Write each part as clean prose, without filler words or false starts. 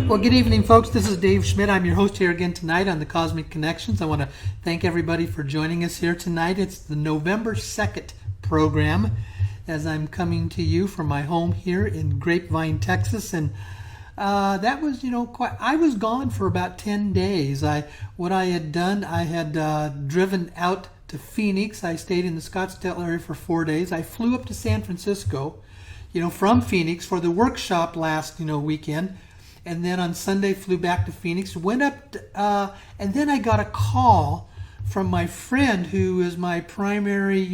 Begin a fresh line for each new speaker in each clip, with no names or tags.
Well, good evening, folks. This is Dave Schmidt. I'm your host here again tonight on the Cosmic Connections. I want to thank everybody for joining us here tonight. It's the November 2nd program as I'm coming to you from my home here in Grapevine, Texas. And that was, I was gone for about 10 days. What I had done, I had driven out to Phoenix. I stayed in the Scottsdale area for 4 days. I flew up to San Francisco, from Phoenix for the workshop last, weekend. And then on Sunday flew back to Phoenix, went up, and then I got a call from my friend who is my primary,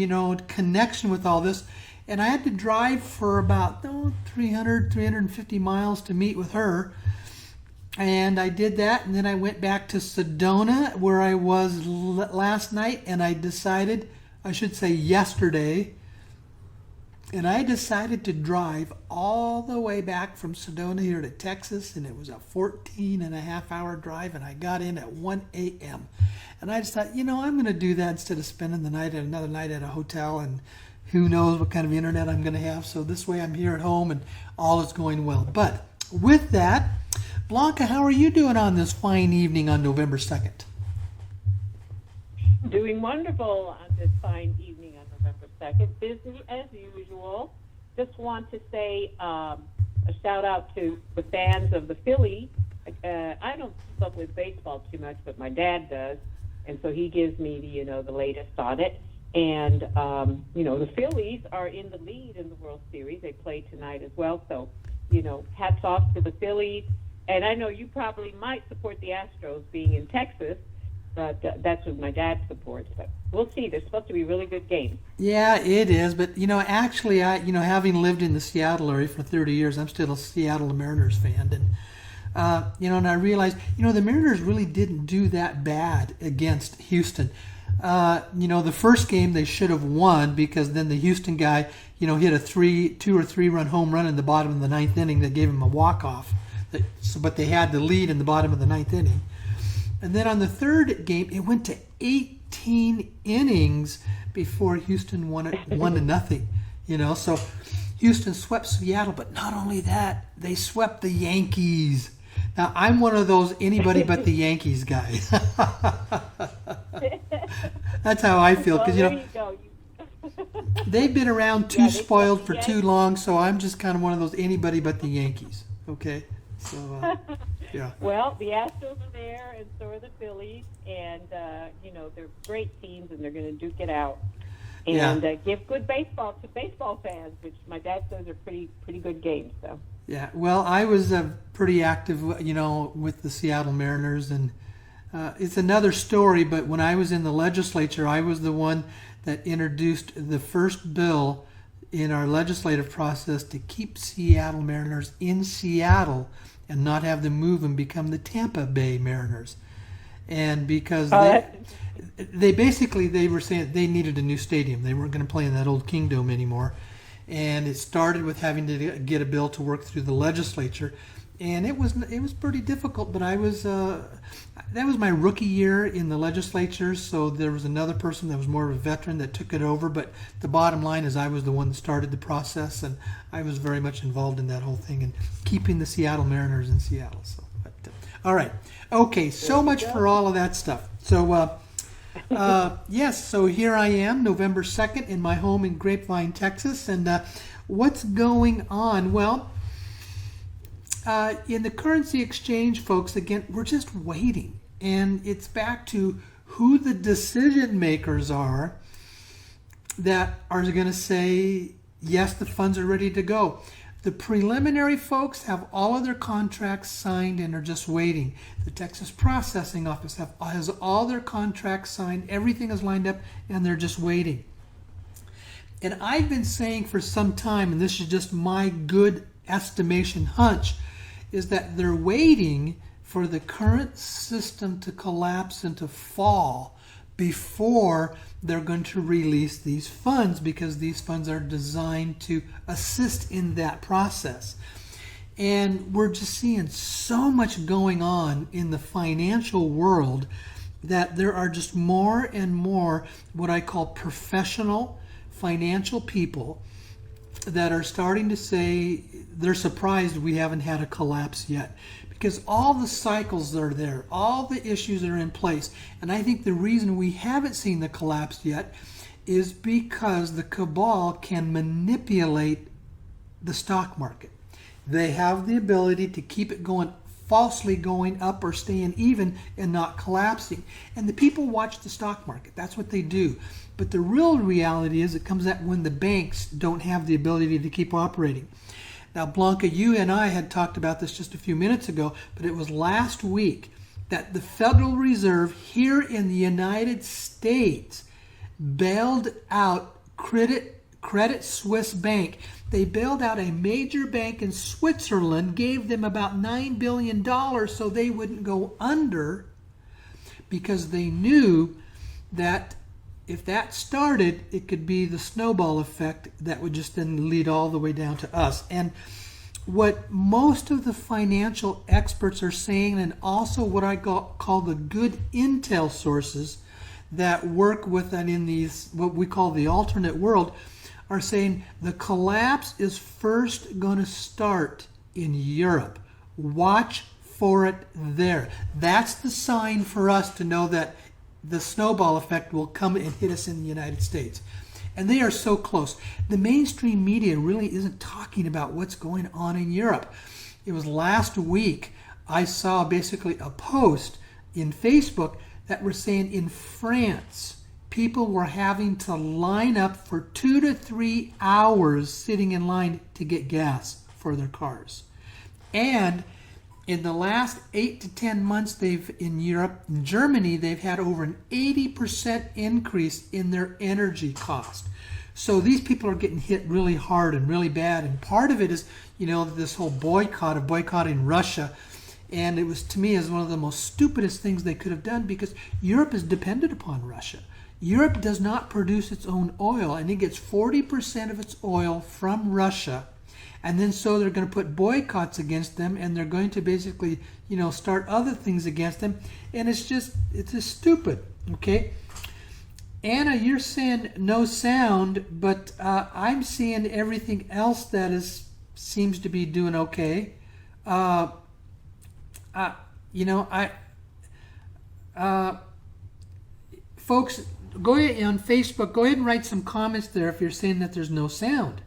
connection with all this. And I had to drive for about 350 miles to meet with her. And I did that, and then I went back to Sedona where I was last night, and yesterday, and I decided to drive all the way back from Sedona here to Texas, and it was a 14-and-a-half-hour drive, and I got in at 1 a.m. And I just thought, I'm going to do that instead of spending the night at another night at a hotel, and who knows what kind of internet I'm going to have. So this way I'm here at home, and all is going well. But with that, Blanca, how are you doing on this fine evening on November 2nd?
Doing wonderful on this fine evening on November 2nd. Busy as usual. Just want to say a shout out to the fans of the Phillies. I don't keep up with baseball too much, but my dad does, and so he gives me the latest on it. And the Phillies are in the lead in the World Series. They play tonight as well. So hats off to the Phillies. And I know you probably might support the Astros being in Texas, but that's what my dad supports. But we'll see. There's supposed to be really good games.
Yeah, it is. But, actually, having lived in the Seattle area for 30 years, I'm still a Seattle Mariners fan. And, and I realized, the Mariners really didn't do that bad against Houston. The first game they should have won because then the Houston guy, hit a 2 or 3 run home run in the bottom of the ninth inning that gave him a walk-off. But they had the lead in the bottom of the ninth inning. And then on the third game, it went to 18 innings before Houston won it 1-0. So Houston swept Seattle, but not only that, they swept the Yankees. Now, I'm one of those anybody but the Yankees guys. That's how I feel because they've been around too spoiled for too long, so I'm just kind of one of those anybody but the Yankees. Okay, so yeah.
Well, the Astros are there, and so are the Phillies, and they're great teams, and they're going to duke it out. And give good baseball to baseball fans, which my dad says are pretty good games. So.
Yeah, well, I was pretty active, with the Seattle Mariners, and it's another story, but when I was in the legislature, I was the one that introduced the first bill in our legislative process to keep Seattle Mariners in Seattle and not have them move and become the Tampa Bay Mariners. And because they were saying they needed a new stadium. They weren't going to play in that old Kingdome anymore. And it started with having to get a bill to work through the legislature, and it was pretty difficult. But I was that was my rookie year in the legislature, so there was another person that was more of a veteran that took it over. But the bottom line is I was the one that started the process, and I was very much involved in that whole thing and keeping the Seattle Mariners in Seattle. So, all right, okay, so much for all of that stuff. So. Yes, so here I am, November 2nd, in my home in Grapevine, Texas. And what's going on? Well, in the currency exchange, folks, again, we're just waiting. And it's back to who the decision makers are that are going to say, yes, the funds are ready to go. The preliminary folks have all of their contracts signed and are just waiting. The Texas Processing Office has all their contracts signed. Everything is lined up, and they're just waiting. And I've been saying for some time, and this is just my good estimation hunch, is that they're waiting for the current system to collapse and to fall before they're going to release these funds, because these funds are designed to assist in that process. And we're just seeing so much going on in the financial world that there are just more and more what I call professional financial people that are starting to say they're surprised we haven't had a collapse yet. because all the cycles are there, all the issues are in place. And I think the reason we haven't seen the collapse yet is because the cabal can manipulate the stock market. They have the ability to keep it going, falsely going up or staying even and not collapsing. And the people watch the stock market. That's what they do. But the real reality is it comes out when the banks don't have the ability to keep operating. Now, Blanca, you and I had talked about this just a few minutes ago, but it was last week that the Federal Reserve here in the United States bailed out Credit Suisse Bank. They bailed out a major bank in Switzerland, gave them about $9 billion so they wouldn't go under, because they knew that if that started, it could be the snowball effect that would just then lead all the way down to us. And what most of the financial experts are saying, and also what I call the good intel sources that work with and in these, what we call the alternate world, are saying the collapse is first going to start in Europe. Watch for it there. That's the sign for us to know that the snowball effect will come and hit us in the United States. And they are so close. The mainstream media really isn't talking about what's going on in Europe. It was last week I saw basically a post in Facebook that were saying in France, people were having to line up for 2 to 3 hours sitting in line to get gas for their cars. And in the last 8 to 10 months, in Europe, in Germany, they've had over an 80% increase in their energy cost. So these people are getting hit really hard and really bad. And part of it is, this whole boycott of boycotting Russia. And it was, to me, is one of the most stupidest things they could have done, because Europe is dependent upon Russia. Europe does not produce its own oil, and it gets 40% of its oil from Russia. And then so they're going to put boycotts against them, and they're going to basically, start other things against them. And it's just stupid, okay? Anna, you're saying no sound, but I'm seeing everything else that seems to be doing okay. Folks, go ahead on Facebook. Go ahead and write some comments there if you're saying that there's no sound.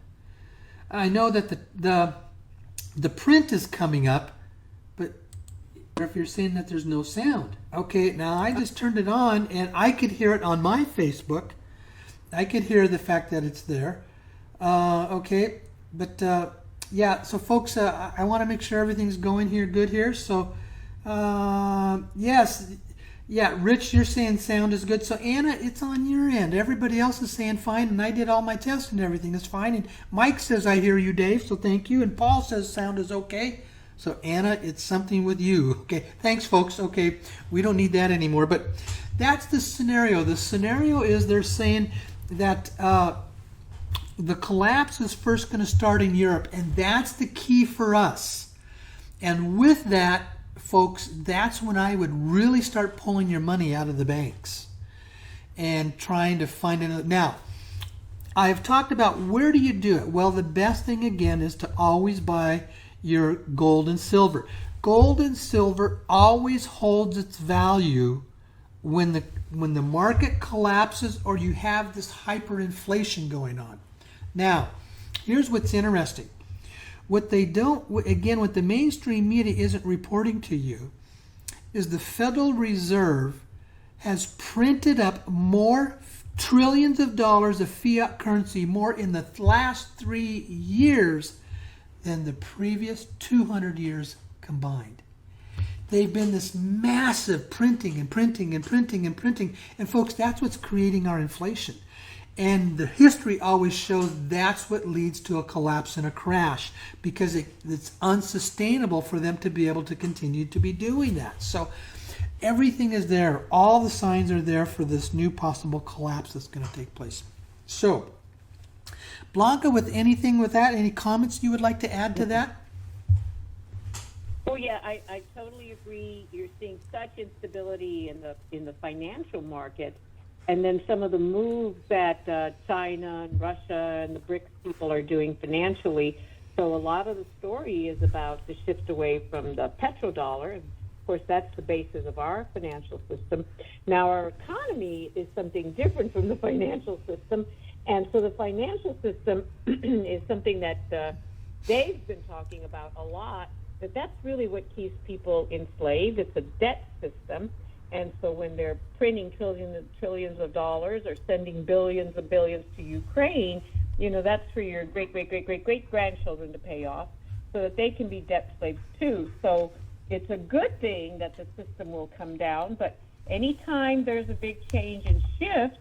I know that the print is coming up, but if you're saying that there's no sound. Okay, now I just turned it on and I could hear it on my Facebook. I could hear the fact that it's there. Okay, but yeah, so folks, I want to make sure everything's going here good here. So, yes. Yeah, Rich, you're saying sound is good. So, Anna, it's on your end. Everybody else is saying fine, and I did all my tests and everything is fine. And Mike says, I hear you, Dave, so thank you. And Paul says sound is okay. So, Anna, it's something with you. Okay, thanks, folks. Okay, we don't need that anymore. But that's the scenario. The scenario is they're saying that the collapse is first going to start in Europe, and that's the key for us. And with that, folks, that's when I would really start pulling your money out of the banks and trying to find another. Now, I've talked about where do you do it? Well, the best thing, again, is to always buy your gold and silver. Gold and silver always holds its value when the market collapses or you have this hyperinflation going on. Now, here's what's interesting. What they don't, again, what the mainstream media isn't reporting to you is the Federal Reserve has printed up more trillions of dollars of fiat currency, more in the last 3 years than the previous 200 years combined. They've been this massive printing and printing and printing and printing. And folks, that's what's creating our inflation. And the history always shows that's what leads to a collapse and a crash, because it's unsustainable for them to be able to continue to be doing that. So everything is there. All the signs are there for this new possible collapse that's going to take place. So, Blanca, with anything with that, any comments you would like to add to that?
Oh yeah, I totally agree. You're seeing such instability in the financial market. And then some of the moves that China and Russia and the BRICS people are doing financially So a lot of the story is about the shift away from the petrodollar. And of course, that's the basis of our financial system. Now, our economy is something different from the financial system. And so the financial system is something that Dave's been talking about a lot, but that's really what keeps people enslaved. It's a debt system. And so when they're printing trillions and trillions of dollars or sending billions and billions to Ukraine, you know, that's for your great-great-great-great-grandchildren to pay off so that they can be debt slaves too. So it's a good thing that the system will come down, but anytime there's a big change and shift,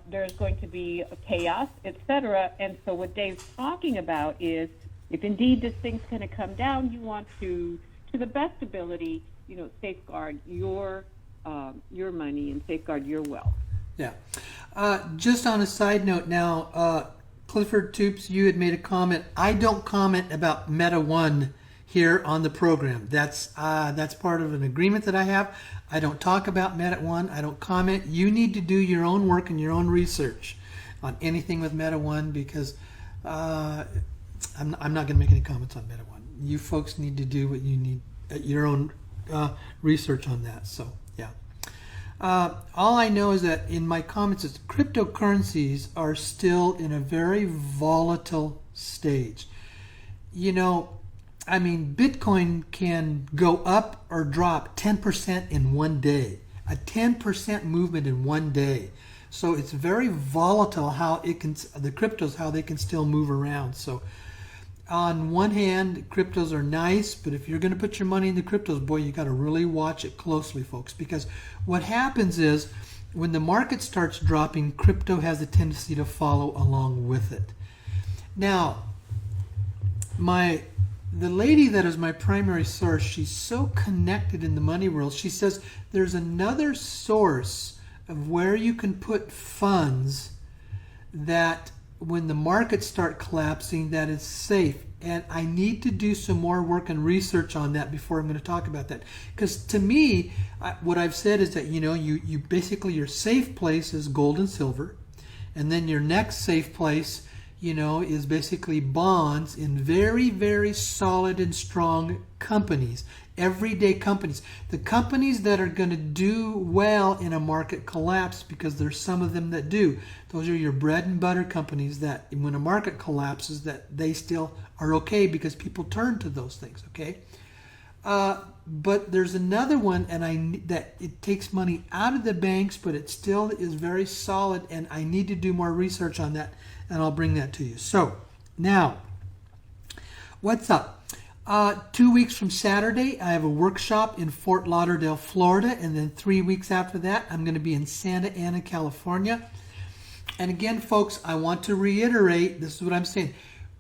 there's going to be a chaos, etc. And so what Dave's talking about is, if indeed this thing's going to come down, you want to the best ability, you know, safeguard your money and safeguard your wealth.
Yeah. Just on a side note now, Clifford Toops, you had made a comment. I don't comment about Meta One here on the program. That's part of an agreement that I have. I don't talk about Meta One. I don't comment. You need to do your own work and your own research on anything with Meta One, because I'm not going to make any comments on Meta One. You folks need to do what you need, your own research on that. So yeah. All I know is that in my comments is cryptocurrencies are still in a very volatile stage. You know, I mean, Bitcoin can go up or drop 10% in one day. A 10% movement in one day. So it's very volatile how it can, the cryptos, how they can still move around. So on one hand, cryptos are nice, but if you're going to put your money in the cryptos, boy, you got to really watch it closely, folks, because what happens is when the market starts dropping, crypto has a tendency to follow along with it. Now, the lady that is my primary source, she's so connected in the money world. She says there's another source of where you can put funds that when the markets start collapsing, that is safe. And I need to do some more work and research on that before I'm going to talk about that. Because to me, what I've said is that, you know, you basically, your safe place is gold and silver. And then your next safe place, you know, is basically bonds in very, very solid and strong companies, everyday companies. The companies that are going to do well in a market collapse, because there's some of them that do. Those are your bread and butter companies that when a market collapses, that they still are okay because people turn to those things, okay? But there's another one, and that it takes money out of the banks, but it still is very solid, and I need to do more research on that, and I'll bring that to you. So, now, what's up? 2 weeks from Saturday, I have a workshop in Fort Lauderdale, Florida, and then 3 weeks after that, I'm going to be in Santa Ana, California. And again, folks, I want to reiterate, this is what I'm saying.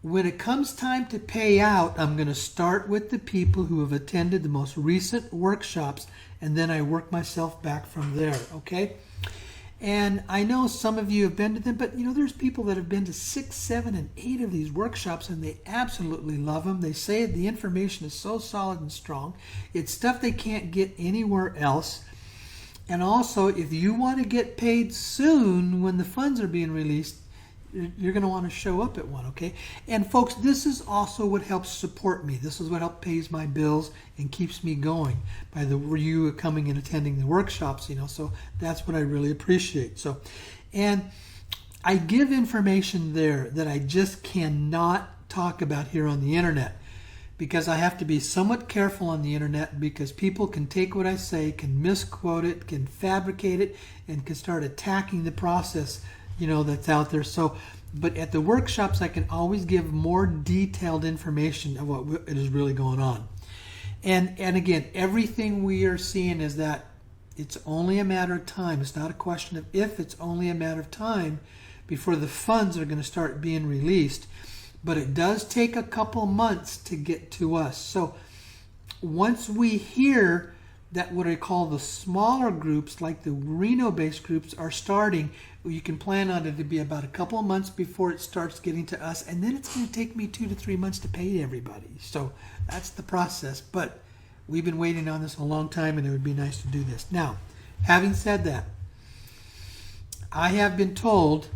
When it comes time to pay out, I'm going to start with the people who have attended the most recent workshops, and then I work myself back from there, okay? And I know some of you have been to them, but you know, there's people that have been to 6, 7, and 8 of these workshops, and they absolutely love them. They say the information is so solid and strong. It's stuff they can't get anywhere else. And also, if you want to get paid soon when the funds are being released, you're going to want to show up at one, okay? And folks, this is also what helps support me. This is what helps pays my bills and keeps me going by you coming and attending the workshops, you know. So that's what I really appreciate. So, and I give information there that I just cannot talk about here on the internet, because I have to be somewhat careful on the internet, because people can take what I say, can misquote it, can fabricate it, and can start attacking the process, you know, that's out there. So, but at the workshops, I can always give more detailed information of what is really going on. And again, everything we are seeing is that it's only a matter of time. It's not a question of if, it's only a matter of time before the funds are going to start being released. But it does take a couple months to get to us. So once we hear that what I call the smaller groups, like the Reno-based groups, are starting, you can plan on it to be about a couple of months before it starts getting to us. And then it's going to take me 2 to 3 months to pay everybody. So that's the process. But we've been waiting on this a long time, and it would be nice to do this. Now, having said that, I have been told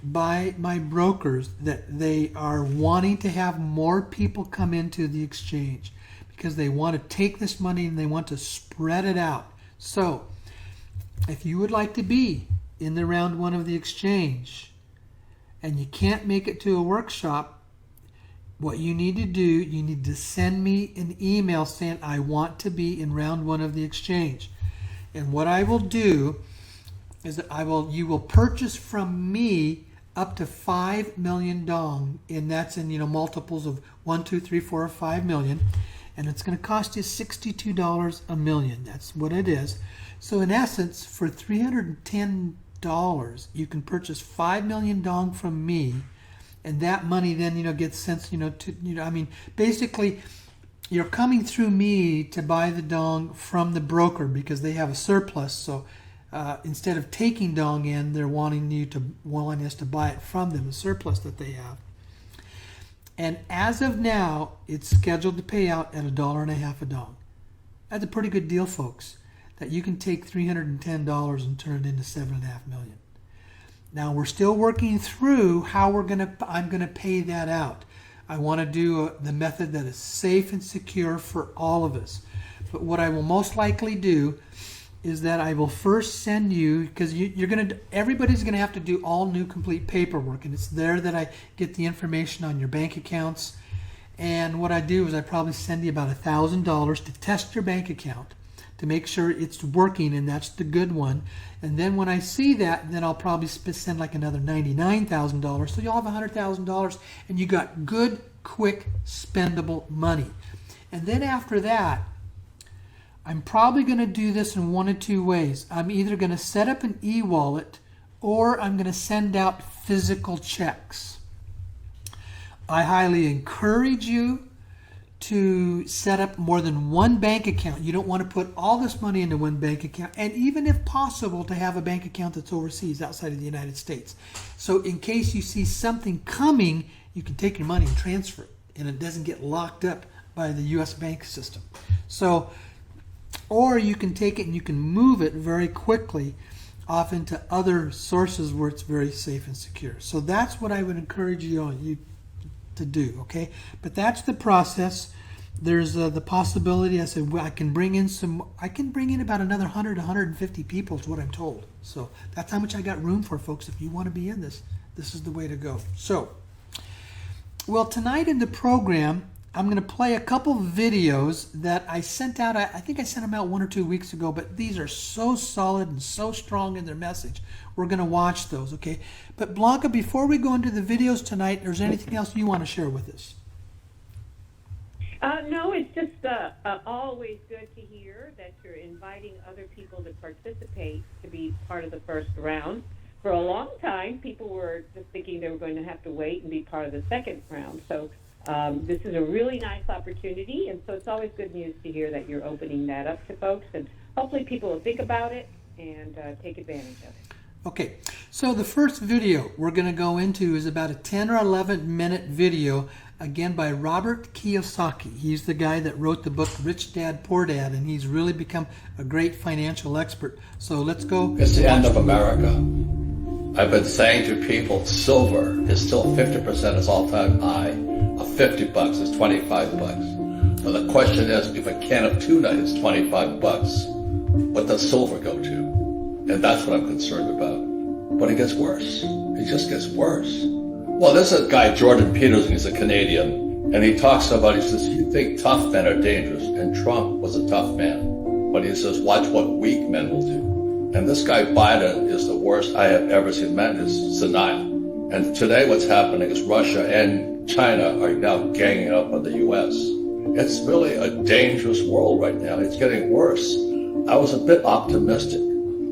by my brokers that they are wanting to have more people come into the exchange because they want to take this money and they want to spread it out. So if you would like to be in the round one of the exchange and you can't make it to a workshop, what you need to do, you need to send me an email saying, I want to be in round one of the exchange. And what I will do is that you will purchase from me up to 5 million dong, and that's in multiples of 1, 2, 3, 4, or 5 million, and it's going to cost you $62 a million. That's what it is. So in essence, for $310, you can purchase 5 million dong from me, and that money then gets sent to basically you're coming through me to buy the dong from the broker because they have a surplus. So instead of taking dong in, they're wanting us to buy it from them, the surplus that they have. And as of now, it's scheduled to pay out at $1.50 a dong. That's a pretty good deal, folks. That you can take $310 and turn it into $7.5 million. Now we're still working through how I'm gonna pay that out. I want to do the method that is safe and secure for all of us. But what I will most likely do is that I will first send you, because everybody's going to have to do all new complete paperwork, and it's there that I get the information on your bank accounts. And what I do is I probably send you about $1,000 to test your bank account to make sure it's working, and that's the good one. And then when I see that, then I'll probably send like another $99,000, so you'll have $100,000, and you got good, quick, spendable money. And then after that, I'm probably going to do this in one of two ways. I'm either going to set up an e-wallet or I'm going to send out physical checks. I highly encourage you to set up more than one bank account. You don't want to put all this money into one bank account, and even if possible to have a bank account that's overseas outside of the United States. So in case you see something coming, you can take your money and transfer it, and it doesn't get locked up by the U.S. bank system. So, or you can take it and you can move it very quickly off into other sources where it's very safe and secure. So that's what I would encourage you to do, okay? But that's the process. There's the possibility, I said, well, I can bring in about another 100 to 150 people is what I'm told. So that's how much I got room for, folks. If you want to be in this is the way to go. So, well, tonight in the program, I'm going to play a couple videos that I sent out. I think I sent them out 1 or 2 weeks ago, but these are so solid and so strong in their message. We're going to watch those, okay? But Blanca, before we go into the videos tonight, is there anything else you want to share with us?
No, it's just always good to hear that you're inviting other people to participate to be part of the first round. For a long time, people were just thinking they were going to have to wait and be part of the second round. So this is a really nice opportunity, and so it's always good news to hear that you're opening that up to folks, and hopefully people will think about it and take advantage of it.
Okay, so the first video we're going to go into is about a 10 or 11 minute video, again by Robert Kiyosaki. He's the guy that wrote the book Rich Dad, Poor Dad, and he's really become a great financial expert. So let's go.
It's the end of America. I've been saying to people, silver is still 50% its all-time high. Of $50 is $25. But the question is, if a can of tuna is $25, what does silver go to? And that's what I'm concerned about. But it gets worse. It just gets worse. Well, there's a guy, Jordan Peterson, he's a Canadian, and he talks about, he says, you think tough men are dangerous, and Trump was a tough man. But he says, watch what weak men will do. And this guy Biden is the worst I have ever seen. Man is senile. And today what's happening is Russia and China are now ganging up on the U.S. It's really a dangerous world right now. It's getting worse. I was a bit optimistic.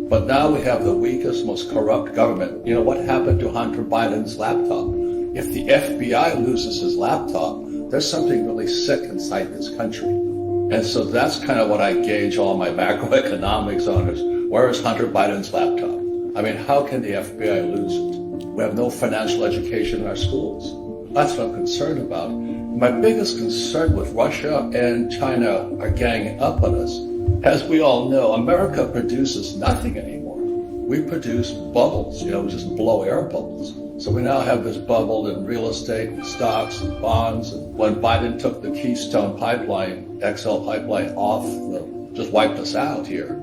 But now we have the weakest, most corrupt government. You know, what happened to Hunter Biden's laptop? If the FBI loses his laptop, there's something really sick inside this country. And so that's kind of what I gauge all my macroeconomics on is, where is Hunter Biden's laptop? I mean, how can the FBI lose it? We have no financial education in our schools. That's what I'm concerned about. My biggest concern with Russia and China are ganging up on us. As we all know, America produces nothing anymore. We produce bubbles, we just blow air bubbles. So we now have this bubble in real estate, and stocks, and bonds. And when Biden took the Keystone Pipeline, XL pipeline off, just wiped us out here.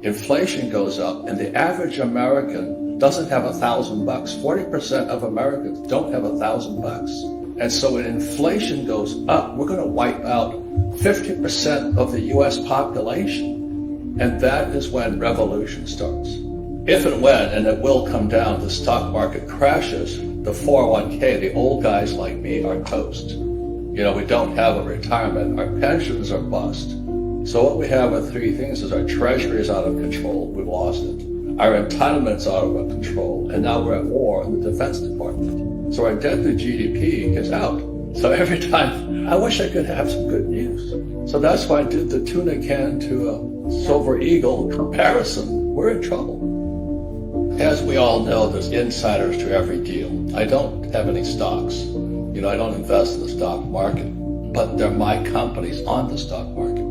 Inflation goes up, and the average American doesn't have $1,000. 40% of Americans don't have $1,000. And so when inflation goes up, we're going to wipe out 50% of the U.S. population. And that is when revolution starts. If and when, and it will come down, the stock market crashes, the 401k, the old guys like me, are toast. You know, we don't have a retirement. Our pensions are bust. So what we have are three things: is our treasury is out of control. We've lost it. Our entitlements are out of control. And now we're at war in the Defense Department. So our debt to GDP is out. So every time, I wish I could have some good news. So that's why I did the tuna can to a silver eagle comparison. We're in trouble. As we all know, there's insiders to every deal. I don't have any stocks. You know, I don't invest in the stock market, but they're my companies on the stock market.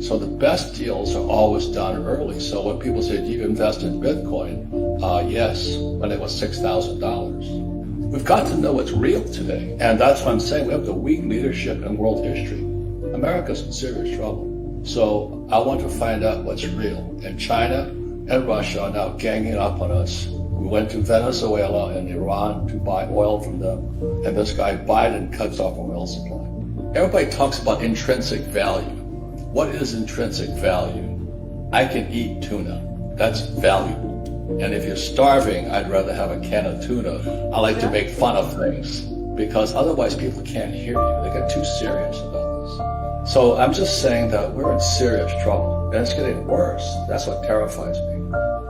So the best deals are always done early. So when people say, do you invest in Bitcoin? Yes, when it was $6,000. We've got to know what's real today. And that's what I'm saying. We have the weak leadership in world history. America's in serious trouble. So I want to find out what's real. And China and Russia are now ganging up on us. We went to Venezuela and Iran to buy oil from them. And this guy Biden cuts off our oil supply. Everybody talks about intrinsic value. What is intrinsic value? I can eat tuna. That's valuable. And if you're starving, I'd rather have a can of tuna. I like to make fun of things because otherwise people can't hear you. They get too serious about this. So I'm just saying that we're in serious trouble, and it's getting worse. That's what terrifies me.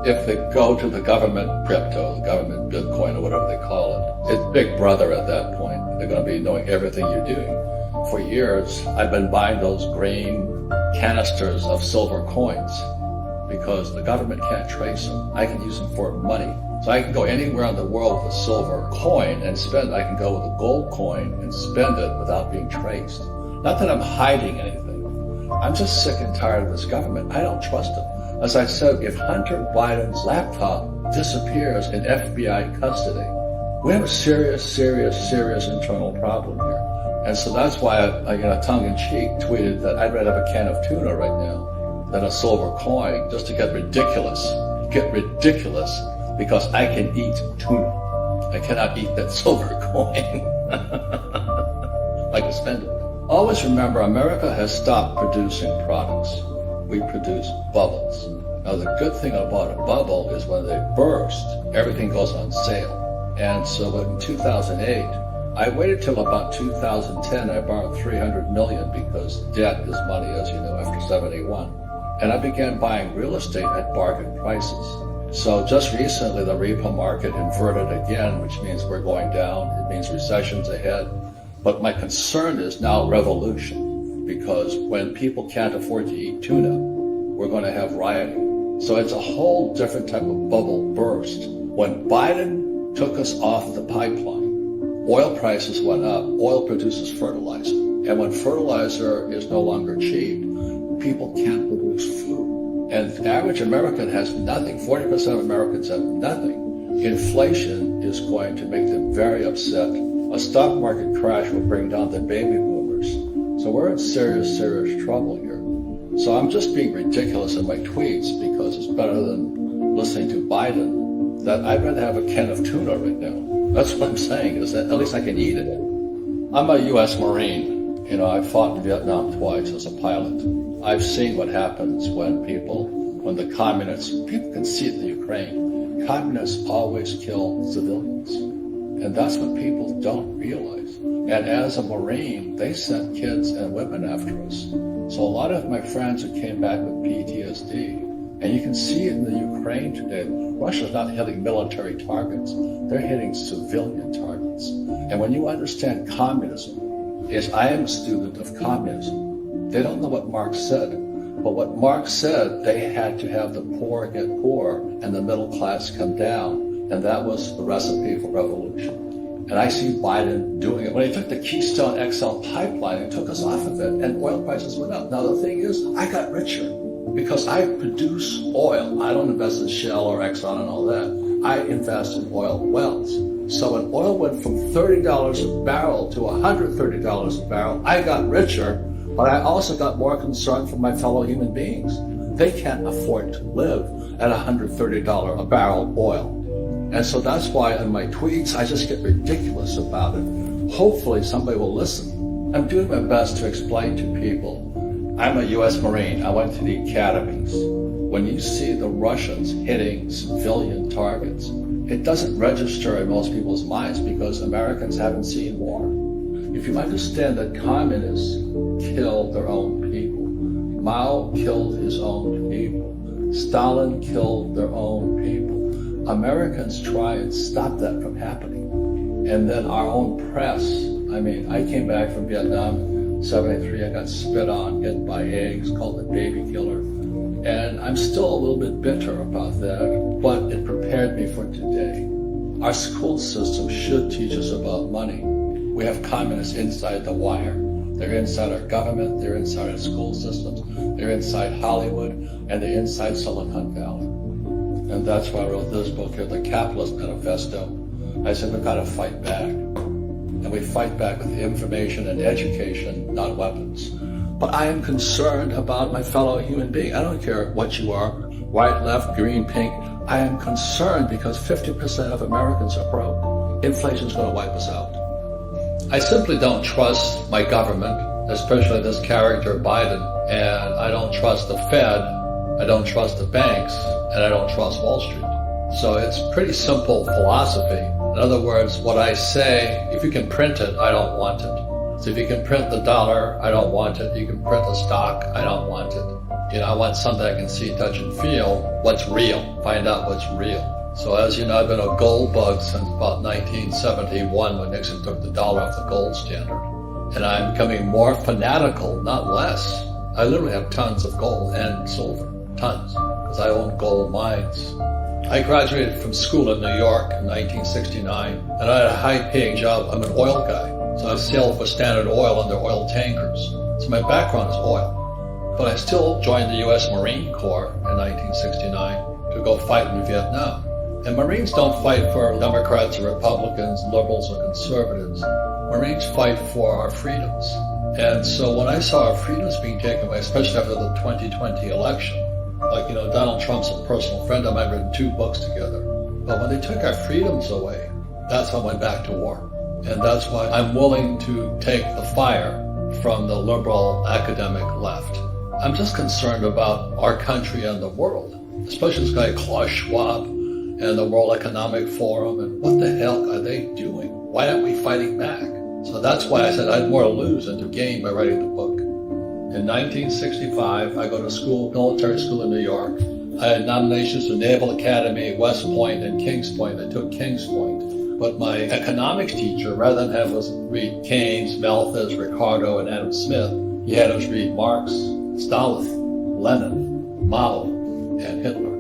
If they go to the government crypto, the government Bitcoin, or whatever they call it, it's Big Brother at that point. They're going to be knowing everything you're doing. For years, I've been buying those green canisters of silver coins because the government can't trace them. I can use them for money. So I can go anywhere in the world with a silver coin and spend. I can go with a gold coin and spend it without being traced. Not that I'm hiding anything. I'm just sick and tired of this government. I don't trust them. As I said, if Hunter Biden's laptop disappears in FBI custody, we have a serious internal problem here. And so that's why I tongue-in-cheek, tweeted that I'd rather have a can of tuna right now than a silver coin, just to get ridiculous. Because I can eat tuna. I cannot eat that silver coin. I can spend it. Always remember, America has stopped producing products. We produce bubbles. Now, the good thing about a bubble is when they burst, everything goes on sale. And so in 2008, I waited till about 2010. I borrowed $300 million because debt is money, as you know, after 71. And I began buying real estate at bargain prices. So just recently, the repo market inverted again, which means we're going down. It means recession's ahead. But my concern is now revolution, because when people can't afford to eat tuna, we're going to have rioting. So it's a whole different type of bubble burst. When Biden took us off the pipeline, oil prices went up. Oil produces fertilizer. And when fertilizer is no longer cheap, people can't produce food. And the average American has nothing. 40% of Americans have nothing. Inflation is going to make them very upset. A stock market crash will bring down the baby boomers. So we're in serious trouble here. So I'm just being ridiculous in my tweets because it's better than listening to Biden, that I'd rather have a can of tuna right now. That's what I'm saying, is that at least I can eat it. I'm a U.S. Marine. You know, I fought in Vietnam twice as a pilot. I've seen what happens when the communists, people can see it in the Ukraine, communists always kill civilians. And that's what people don't realize. And as a Marine, they sent kids and women after us. So a lot of my friends who came back with PTSD, and you can see it in the Ukraine today, Russia's not hitting military targets, they're hitting civilian targets. And when you understand communism, is I am a student of communism. They don't know what Marx said, but what Marx said, they had to have the poor get poor and the middle class come down. And that was the recipe for revolution. And I see Biden doing it. When he took the Keystone XL pipeline and took us off of it, and oil prices went up. Now, the thing is, I got richer because I produce oil. I don't invest in Shell or Exxon and all that. I invest in oil wells. So when oil went from $30 a barrel to $130 a barrel, I got richer, but I also got more concerned for my fellow human beings. They can't afford to live at $130 a barrel oil. And so that's why in my tweets, I just get ridiculous about it. Hopefully somebody will listen. I'm doing my best to explain to people. I'm a U.S. Marine. I went to the academies. When you see the Russians hitting civilian targets, it doesn't register in most people's minds because Americans haven't seen war. If you understand that communists killed their own people, Mao killed his own people, Stalin killed their own people, Americans try and stop that from happening. And then our own press, I came back from Vietnam in 73, I got spit on, hit by eggs, called the baby killer. And I'm still a little bit bitter about that, but it prepared me for today. Our school system should teach us about money. We have communists inside the wire. They're inside our government, they're inside our school systems, they're inside Hollywood, and they're inside Silicon Valley. And that's why I wrote this book here, The Capitalist Manifesto. I said we've got to fight back. And we fight back with information and education, not weapons. But I am concerned about my fellow human being. I don't care what you are, white, left, green, pink. I am concerned because 50% of Americans are broke. Inflation's going to wipe us out. I simply don't trust my government, especially this character Biden, and I don't trust the Fed, I don't trust the banks, and I don't trust Wall Street. So it's pretty simple philosophy. In other words, what I say, if you can print it, I don't want it. So if you can print the dollar, I don't want it. You can print the stock, I don't want it. I want something I can see, touch, and feel what's real, find out what's real. So as you know, I've been a gold bug since about 1971 when Nixon took the dollar off the gold standard. And I'm becoming more fanatical, not less. I literally have tons of gold and silver, tons, because I own gold mines. I graduated from school in New York in 1969, and I had a high-paying job. I'm an oil guy, so I sailed for Standard Oil on their oil tankers. So my background is oil. But I still joined the U.S. Marine Corps in 1969 to go fight in Vietnam. And Marines don't fight for Democrats or Republicans, liberals or conservatives. Marines fight for our freedoms. And so when I saw our freedoms being taken away, especially after the 2020 election, Donald Trump's a personal friend of mine, written 2 books together. But when they took our freedoms away, that's when I went back to war. And that's why I'm willing to take the fire from the liberal academic left. I'm just concerned about our country and the world, especially this guy Klaus Schwab and the World Economic Forum, and what the hell are they doing? Why aren't we fighting back? So that's why I said I had more to lose than to gain by writing the book. In 1965, I go to school, military school in New York. I had nominations to Naval Academy, West Point, and Kings Point. I took Kings Point. But my economics teacher, rather than have us read Keynes, Malthus, Ricardo, and Adam Smith, he had us read Marx, Stalin, Lenin, Mao, and Hitler.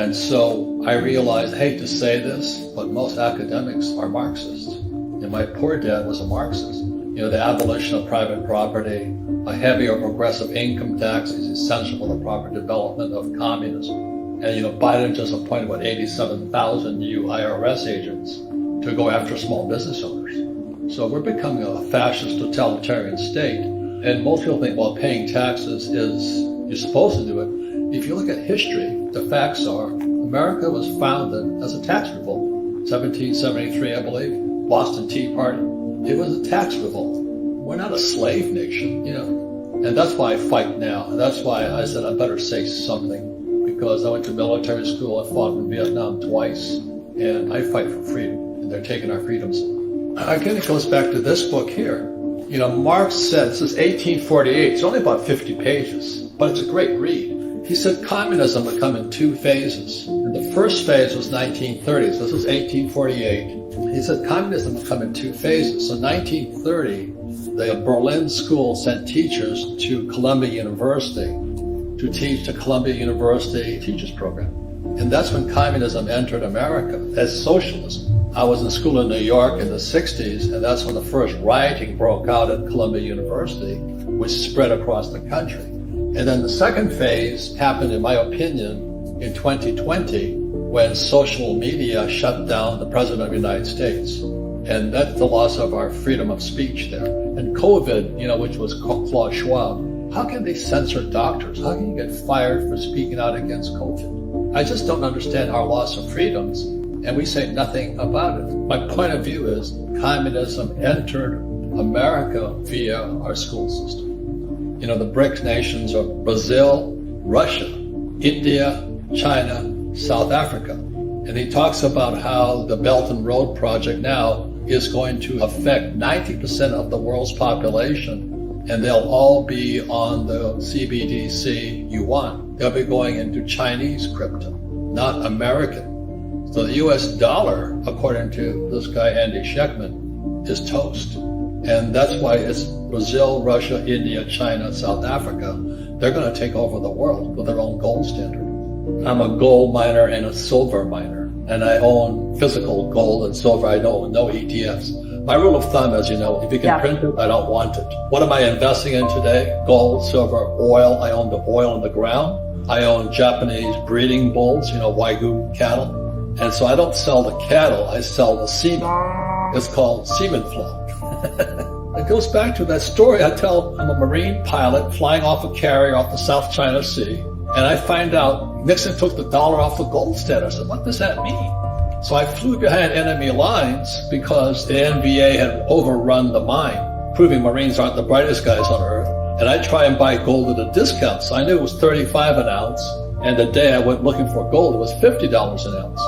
And so I realized, I hate to say this, but most academics are Marxists. And my poor dad was a Marxist. The abolition of private property, a heavier progressive income tax is essential for the proper development of communism. And Biden just appointed 87,000 new IRS agents to go after small business owners. So we're becoming a fascist totalitarian state. And most people think, well, paying taxes is, you're supposed to do it. If you look at history, the facts are America was founded as a tax revolt. 1773, I believe, Boston Tea Party. It was a tax revolt. We're not a slave nation, And that's why I fight now. And that's why I said I better say something. Because I went to military school, I fought in Vietnam twice, and I fight for freedom. And they're taking our freedoms. Again, it goes back to this book here. Marx said, this is 1848, it's only about 50 pages, but it's a great read. He said communism would come in 2 phases. And the first phase was 1930, so this was 1848. He said communism would come in 2 phases. So 1930, the Berlin school sent teachers to Columbia University to teach the Columbia University Teachers Program. And that's when communism entered America as socialism. I was in school in New York in the 60s, and that's when the first rioting broke out at Columbia University, which spread across the country. And then the second phase happened, in my opinion, in 2020, when social media shut down the President of the United States. And that's the loss of our freedom of speech there. And COVID, which was Klaus Schwab, how can they censor doctors? How can you get fired for speaking out against COVID? I just don't understand our loss of freedoms, and we say nothing about it. My point of view is communism entered America via our school system. The BRICS nations are Brazil, Russia, India, China, South Africa. And he talks about how the Belt and Road Project now is going to affect 90% of the world's population, and they'll all be on the CBDC yuan. They'll be going into Chinese crypto, not American. So the US dollar, according to this guy Andy Schmidt, is toast. And that's why it's Brazil, Russia, India, China, South Africa. They're going to take over the world with their own gold standard. I'm a gold miner and a silver miner, and I own physical gold and silver. I own no ETFs. My rule of thumb is, if you can print it, I don't want it. What am I investing in today? Gold, silver, oil. I own the oil in the ground. I own Japanese breeding bulls, Wagyu cattle. And so I don't sell the cattle, I sell the semen. It's called semen flow. It goes back to that story I tell. I'm a Marine pilot flying off a carrier off the South China Sea, and I find out Nixon took the dollar off the gold standard. I said, what does that mean? So I flew behind enemy lines because the NVA had overrun the mine, proving Marines aren't the brightest guys on earth. And I try and buy gold at a discount. So I knew it was 35 an ounce. And the day I went looking for gold, it was $50 an ounce.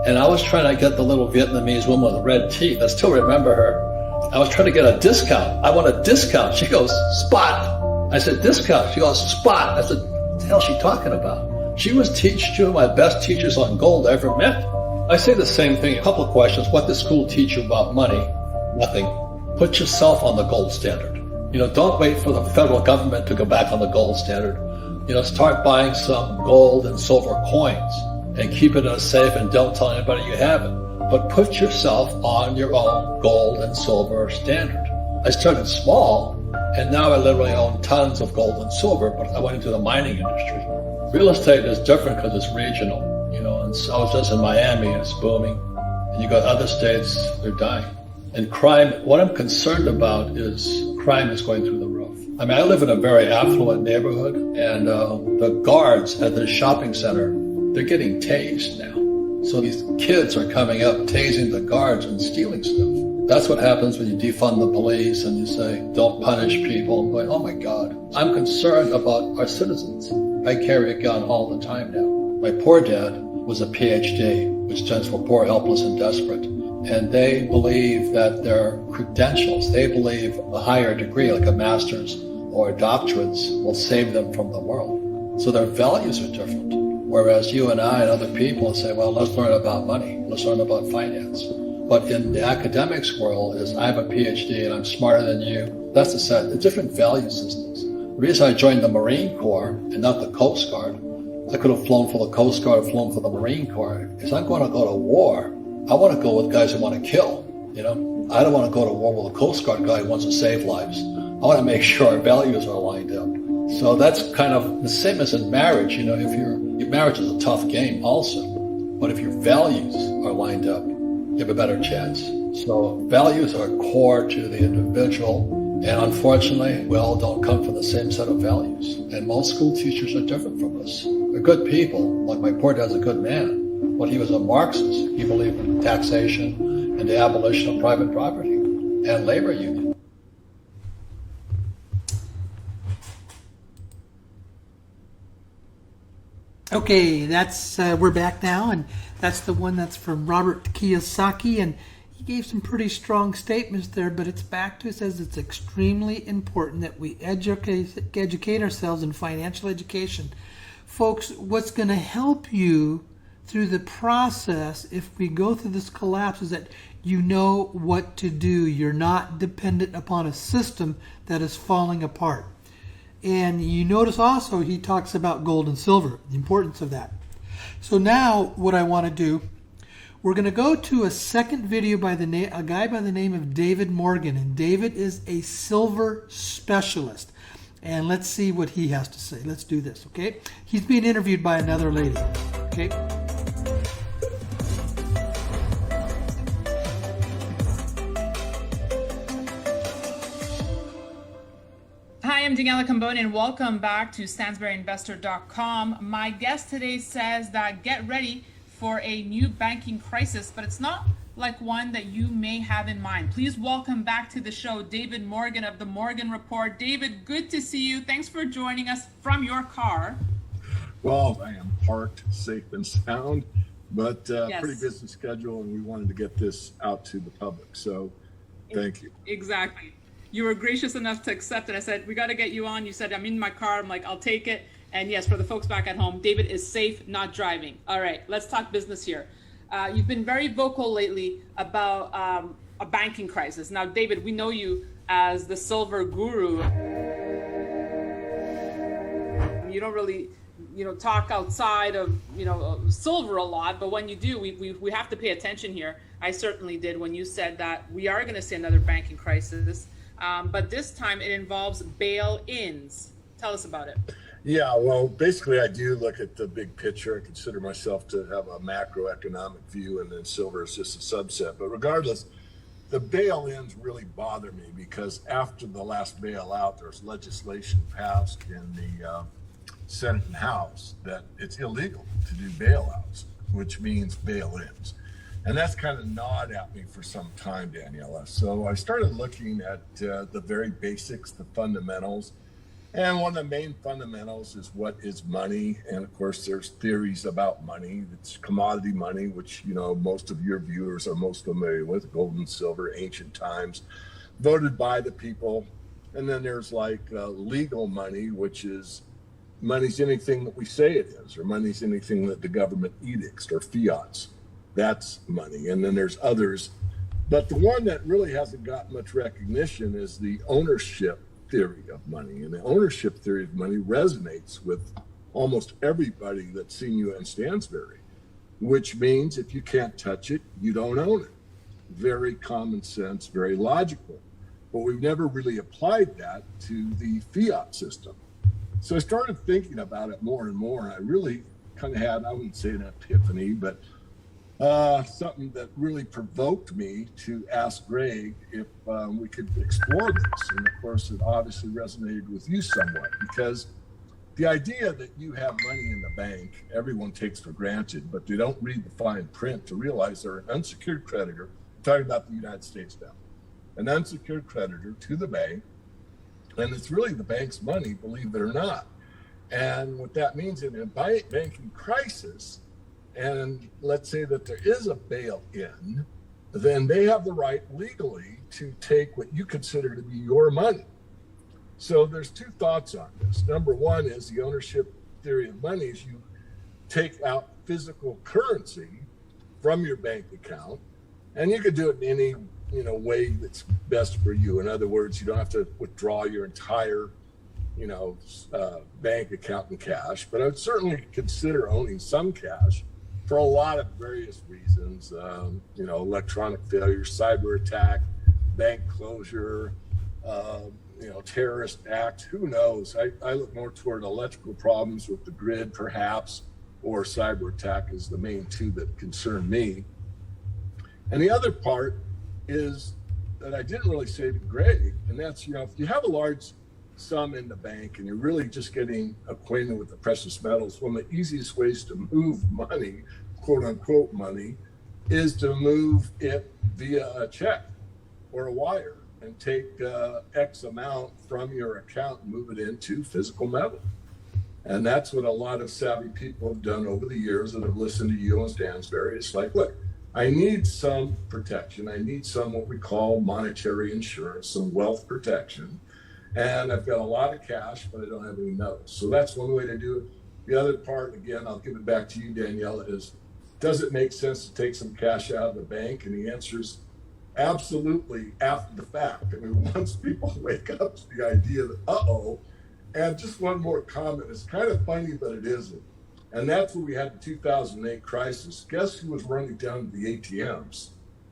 And I was trying to get the little Vietnamese woman with red teeth. I still remember her. I was trying to get a discount. I want a discount. She goes, spot. I said, discount. She goes, spot. I said, what the hell is she talking about? She was two of my best teachers on gold I ever met. I say the same thing. A couple of questions. What does school teach you about money? Nothing. Put yourself on the gold standard. Don't wait for the federal government to go back on the gold standard. Start buying some gold and silver coins and keep it in a safe and don't tell anybody you have it. But put yourself on your own gold and silver standard. I started small, and now I literally own tons of gold and silver, but I went into the mining industry. Real estate is different because it's regional, and so I was just in Miami and it's booming. And you got other states, they're dying. And crime, what I'm concerned about is crime is going through the roof. I mean, I live in a very affluent neighborhood, and the guards at the shopping center, they're getting tased now. So these kids are coming up, tasing the guards and stealing stuff. That's what happens when you defund the police and you say, don't punish people. I'm going, oh my God. I'm concerned about our citizens. I carry a gun all the time now. My poor dad was a PhD, which stands for poor, helpless, and desperate. And they believe that their credentials, they believe a higher degree, like a master's or a doctorate's, will save them from the world. So their values are different. Whereas you and I and other people say, well, let's learn about money. Let's learn about finance. But in the academics world is I have a PhD and I'm smarter than you. That's the set, the different value systems. The reason I joined the Marine Corps and not the Coast Guard, I could have flown for the Coast Guard or flown for the Marine Corps. If I'm going to go to war, I want to go with guys who want to kill. I don't want to go to war with a Coast Guard guy who wants to save lives. I want to make sure our values are lined up. So that's kind of the same as in marriage. If your marriage is a tough game also, but if your values are lined up, you have a better chance. So values are core to the individual, and unfortunately, we all don't come from the same set of values. And most school teachers are different from us. They're good people, like my poor dad's a good man, but he was a Marxist. He believed in taxation and the abolition of private property and labor union.
Okay, that's we're back now, and that's the one that's from Robert Kiyosaki, and he gave some pretty strong statements there, but it's back to, it says it's extremely important that we educate ourselves in financial education. Folks, what's going to help you through the process if we go through this collapse is that you know what to do. You're not dependent upon a system that is falling apart. And you notice also he talks about gold and silver, the importance of that. So now what I want to do, we're going to go to a second video by a guy by the name of David Morgan. And David is a silver specialist. And let's see what he has to say. Let's do this, okay? He's being interviewed by another lady, okay?
I'm Daniela Camboni, and welcome back to SansburyInvestor.com. My guest today says that get ready for a new banking crisis, but it's not like one that you may have in mind. Please welcome back to the show, David Morgan of the Morgan Report. David, good to see you. Thanks for joining us from your car.
Well, I am parked safe and sound, but
Yes.
pretty busy schedule, and we wanted to get this out to the public. So thank you.
Exactly. You were gracious enough to accept it. I said, we got to get you on. You said, I'm in my car. I'm like, I'll take it. And yes, for the folks back at home, David is safe, not driving. All right, let's talk business here. You've been very vocal lately about a banking crisis. Now, David, we know you as the silver guru. You don't really, talk outside of, silver a lot, but when you do, we have to pay attention here. I certainly did when you said that we are going to see another banking crisis, but this time it involves bail-ins. Tell us about it.
Yeah, well, basically, I do look at the big picture. I consider myself to have a macroeconomic view, and then silver is just a subset. But regardless, the bail-ins really bother me because after the last bailout, there's legislation passed in the Senate and House that it's illegal to do bailouts, which means bail-ins. And that's kind of gnawed at me for some time, Daniela. So I started looking at the very basics, the fundamentals. And one of the main fundamentals is what is money. And of course, there's theories about money. It's commodity money, which, most of your viewers are most familiar with, gold and silver, ancient times, voted by the people. And then there's legal money, which is money's anything that we say it is, or money's anything that the government edicts or fiats. That's money. And then there's others. But the one that really hasn't got much recognition is the ownership theory of money. And the ownership theory of money resonates with almost everybody that's seen you in Stansbury, which means if you can't touch it, you don't own it. Very common sense, very logical. But we've never really applied that to the fiat system. So I started thinking about it more and more. And I really kind of had, I wouldn't say an epiphany, but something that really provoked me to ask Greg if we could explore this. And of course, it obviously resonated with you somewhat, because the idea that you have money in the bank, everyone takes for granted, but they don't read the fine print to realize they're an unsecured creditor. I'm talking about the United States now, an unsecured creditor to the bank. And it's really the bank's money, believe it or not. And what that means in a banking crisis, and let's say that there is a bail-in, then they have the right legally to take what you consider to be your money. So there's two thoughts on this. Number one is the ownership theory of money is you take out physical currency from your bank account, and you could do it in any way that's best for you. In other words, you don't have to withdraw your entire bank account in cash, but I would certainly consider owning some cash for a lot of various reasons, electronic failure, cyber attack, bank closure, terrorist act, who knows? I look more toward electrical problems with the grid, perhaps, or cyber attack is the main two that concern me. And the other part is that I didn't really say to Greg, and that's, if you have a large sum in the bank and you're really just getting acquainted with the precious metals, one of the easiest ways to move money, quote unquote money, is to move it via a check or a wire and take X amount from your account and move it into physical metal. And that's what a lot of savvy people have done over the years that have listened to you on Stansbury. It's like, look, I need some protection. I need some what we call monetary insurance, some wealth protection. And I've got a lot of cash, but I don't have any notes. So that's one way to do it. The other part, again, I'll give it back to you, Daniela, is does it make sense to take some cash out of the bank? And the answer is absolutely after the fact. I mean, once people wake up to the idea that, uh-oh, and just one more comment. It's kind of funny, but it isn't. And that's when we had the 2008 crisis. Guess who was running down to the ATMs?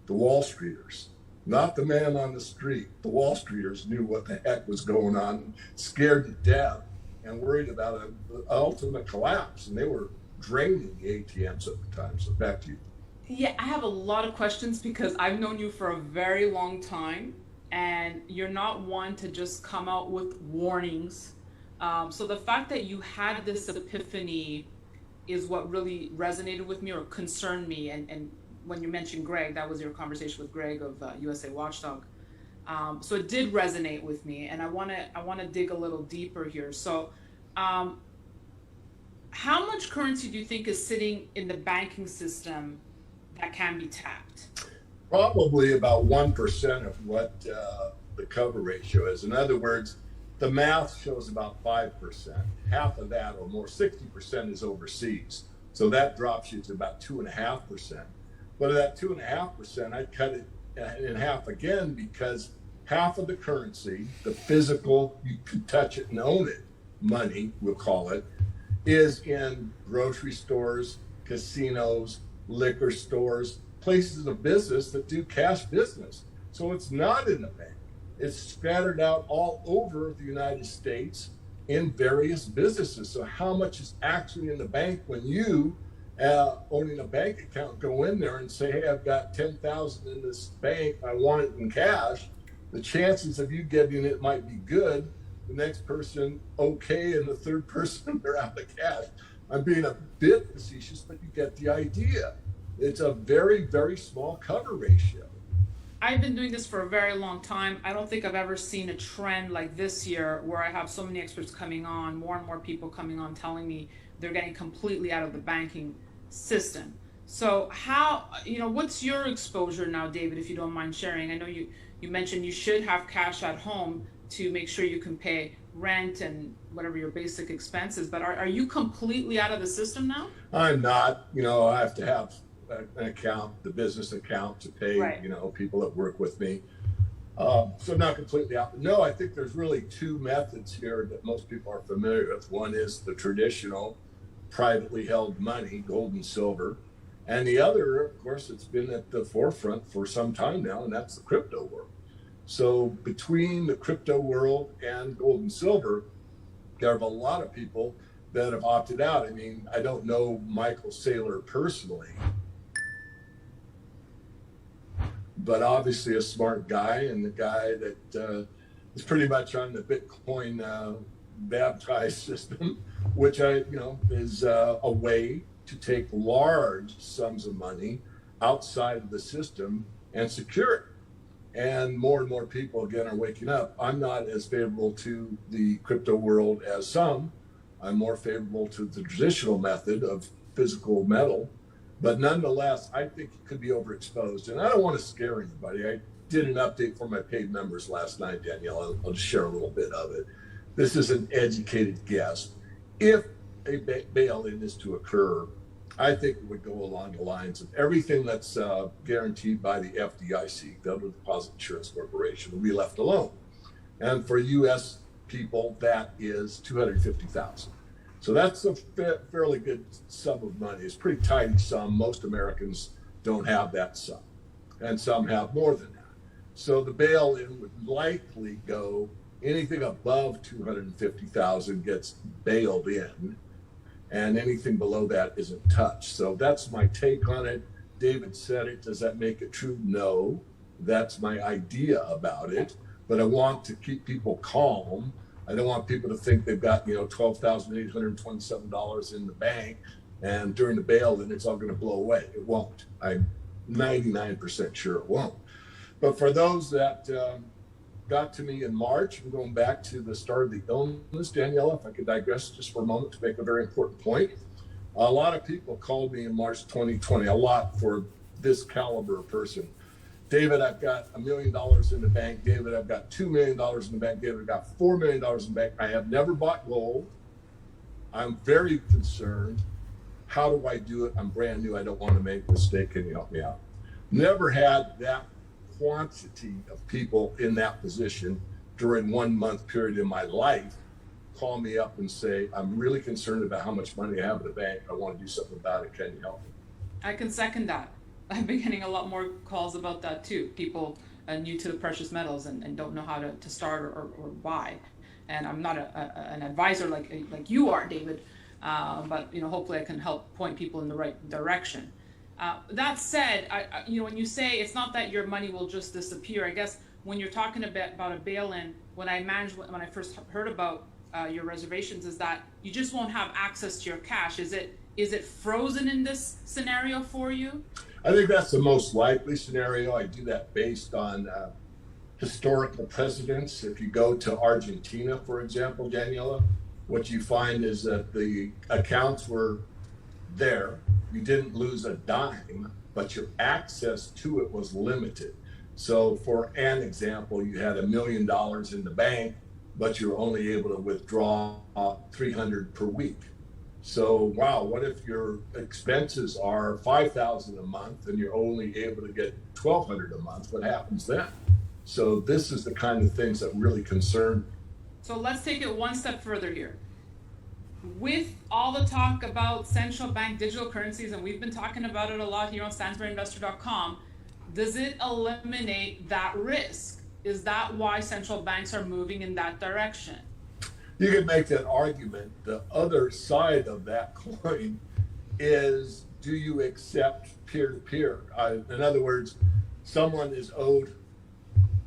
The Wall Streeters. Not the man on the street. The Wall Streeters knew what the heck was going on, scared to death, and worried about an ultimate collapse. And they were draining the ATMs at the time. So back to you.
Yeah, I have a lot of questions because I've known you for a very long time. and you're not one to just come out with warnings. So the fact that you had this epiphany is what really resonated with me or concerned me. And when you mentioned Greg, that was your conversation with Greg of USA Watchdog. So it did resonate with me, and I want to dig a little deeper here. So, how much currency do you think is sitting in the banking system that can be tapped?
Probably about 1% of what the cover ratio is. In other words, the math shows about 5%. Half of that or more, 60% is overseas. So that drops you to about 2.5%. But of that 2.5%, I'd cut it in half again, because half of the currency, the physical, you can touch it and own it, money, we'll call it, is in grocery stores, casinos, liquor stores, places of business that do cash business. So it's not in the bank. It's scattered out all over the United States in various businesses. So how much is actually in the bank when you, owning a bank account, go in there and say, hey, I've got 10,000 in this bank, I want it in cash. The chances of you getting it might be good. The next person, okay, and the third person, they're out of cash. I'm being a bit facetious, but you get the idea. It's a very, very small cover ratio.
I've been doing this for a very long time. I don't think I've ever seen a trend like this year where I have so many experts coming on, more and more people coming on telling me they're getting completely out of the banking system. So how, what's your exposure now, David, if you don't mind sharing? I know you mentioned you should have cash at home to make sure you can pay rent and whatever your basic expenses, but are you completely out of the system now?
I'm not. I have to have an account, the business account, to pay,
right,
people that work with me. So not completely out. No, I think there's really two methods here that most people are familiar with. One is the traditional privately held money, gold and silver. And the other, of course, it's been at the forefront for some time now, and that's the crypto world. So between the crypto world and gold and silver, there are a lot of people that have opted out. I mean, I don't know Michael Saylor personally, but obviously a smart guy, and the guy that is pretty much on the Bitcoin baptized system, which is a way to take large sums of money outside of the system and secure it. And more people, again, are waking up. I'm not as favorable to the crypto world as some. I'm more favorable to the traditional method of physical metal. But nonetheless, I think it could be overexposed. And I don't want to scare anybody. I did an update for my paid members last night, Danielle. I'll just share a little bit of it. This is an educated guess. If a bail-in is to occur, I think it would go along the lines of everything that's guaranteed by the FDIC, Federal Deposit Insurance Corporation, will be left alone. And for U.S. people, that is $250,000. So that's a fairly good sum of money. It's a pretty tidy sum. Most Americans don't have that sum, and some have more than that. So the bail-in would likely go anything above $250,000 gets bailed in, and anything below that isn't touched. So that's my take on it. David said it. Does that make it true? No. That's my idea about it. But I want to keep people calm. I don't want people to think they've got, $12,827 in the bank, and during the bail-in, it's all going to blow away. It won't. I'm 99% sure it won't. But for those that got to me in March, and going back to the start of the illness, Daniela, if I could digress just for a moment to make a very important point. A lot of people called me in March 2020, a lot for this caliber of person. David, I've got $1 million in the bank. David, I've got $2 million in the bank. David, I've got $4 million in the bank. I have never bought gold. I'm very concerned. How do I do it? I'm brand new. I don't want to make a mistake. Can you help me out? Never had that quantity of people in that position during 1 month period in my life call me up and say, I'm really concerned about how much money I have in the bank. I want to do something about it. Can you help me?
I can second that. I've been getting a lot more calls about that too. People new to the precious metals and don't know how to start or buy. And I'm not an advisor like you are, David, but hopefully I can help point people in the right direction. That said, when you say it's not that your money will just disappear, I guess when you're talking about a bail-in, when I first heard about your reservations, is that you just won't have access to your cash. Is it frozen in this scenario for you?
I think that's the most likely scenario. I do that based on historical precedents. If you go to Argentina, for example, Daniela, what you find is that the accounts were there. You didn't lose a dime, but your access to it was limited. So for an example, you had $1 million in the bank, but you're only able to withdraw 300 per week. So, wow, what if your expenses are $5,000 a month and you're only able to get $1,200 a month? What happens then? So this is the kind of things that really concern me.
So let's take it one step further here. With all the talk about central bank digital currencies, and we've been talking about it a lot here on SansburyInvestor.com, does it eliminate that risk? Is that why central banks are moving in that direction?
You could make that argument. The other side of that coin is, do you accept peer-to-peer? In other words, someone is owed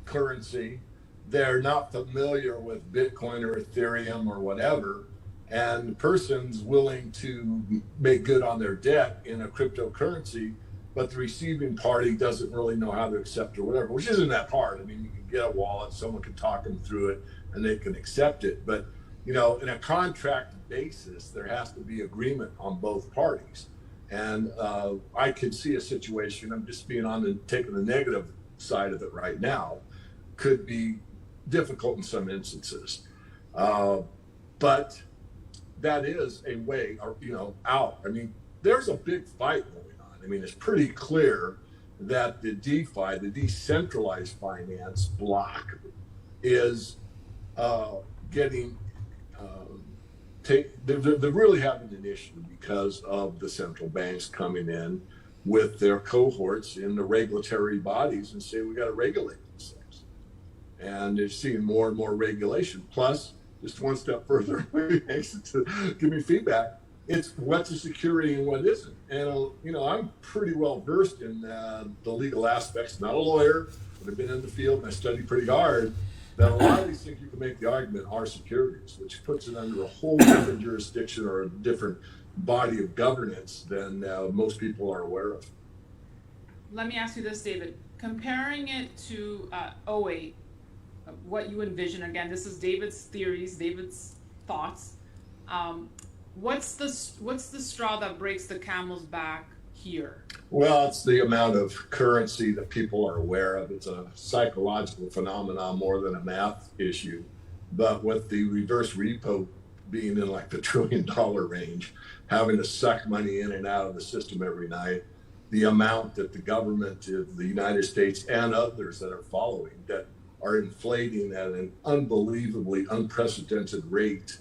currency. They're not familiar with Bitcoin or Ethereum or whatever, and the person's willing to make good on their debt in a cryptocurrency, but the receiving party doesn't really know how to accept or whatever, which isn't that hard. I mean, you can get a wallet, someone can talk them through it, and they can accept it. But in a contract basis, there has to be agreement on both parties. And I could see a situation, I'm just taking the negative side of it right now, could be difficult in some instances. But that is a way, out. I mean, there's a big fight going on. I mean, it's pretty clear that the DeFi, the decentralized finance block, is getting they're really having an issue because of the central banks coming in with their cohorts in the regulatory bodies and say we got to regulate these things, and they're seeing more and more regulation. Plus, just one step further, to give me feedback. It's what's a security and what isn't. And I'm pretty well versed in the legal aspects. Not a lawyer, but I've been in the field and I study pretty hard. That a lot of these things you can make the argument are securities, which puts it under a whole different jurisdiction or a different body of governance than most people are aware of.
Let me ask you this, David. Comparing it to 08, what you envision, again, this is David's theories, David's thoughts. What's the straw that breaks the camel's back here?
Well, it's the amount of currency that people are aware of. It's a psychological phenomenon more than a math issue. But with the reverse repo being in like the $1 trillion range, having to suck money in and out of the system every night, the amount that the government of the United States and others that are following that are inflating at an unbelievably unprecedented rate,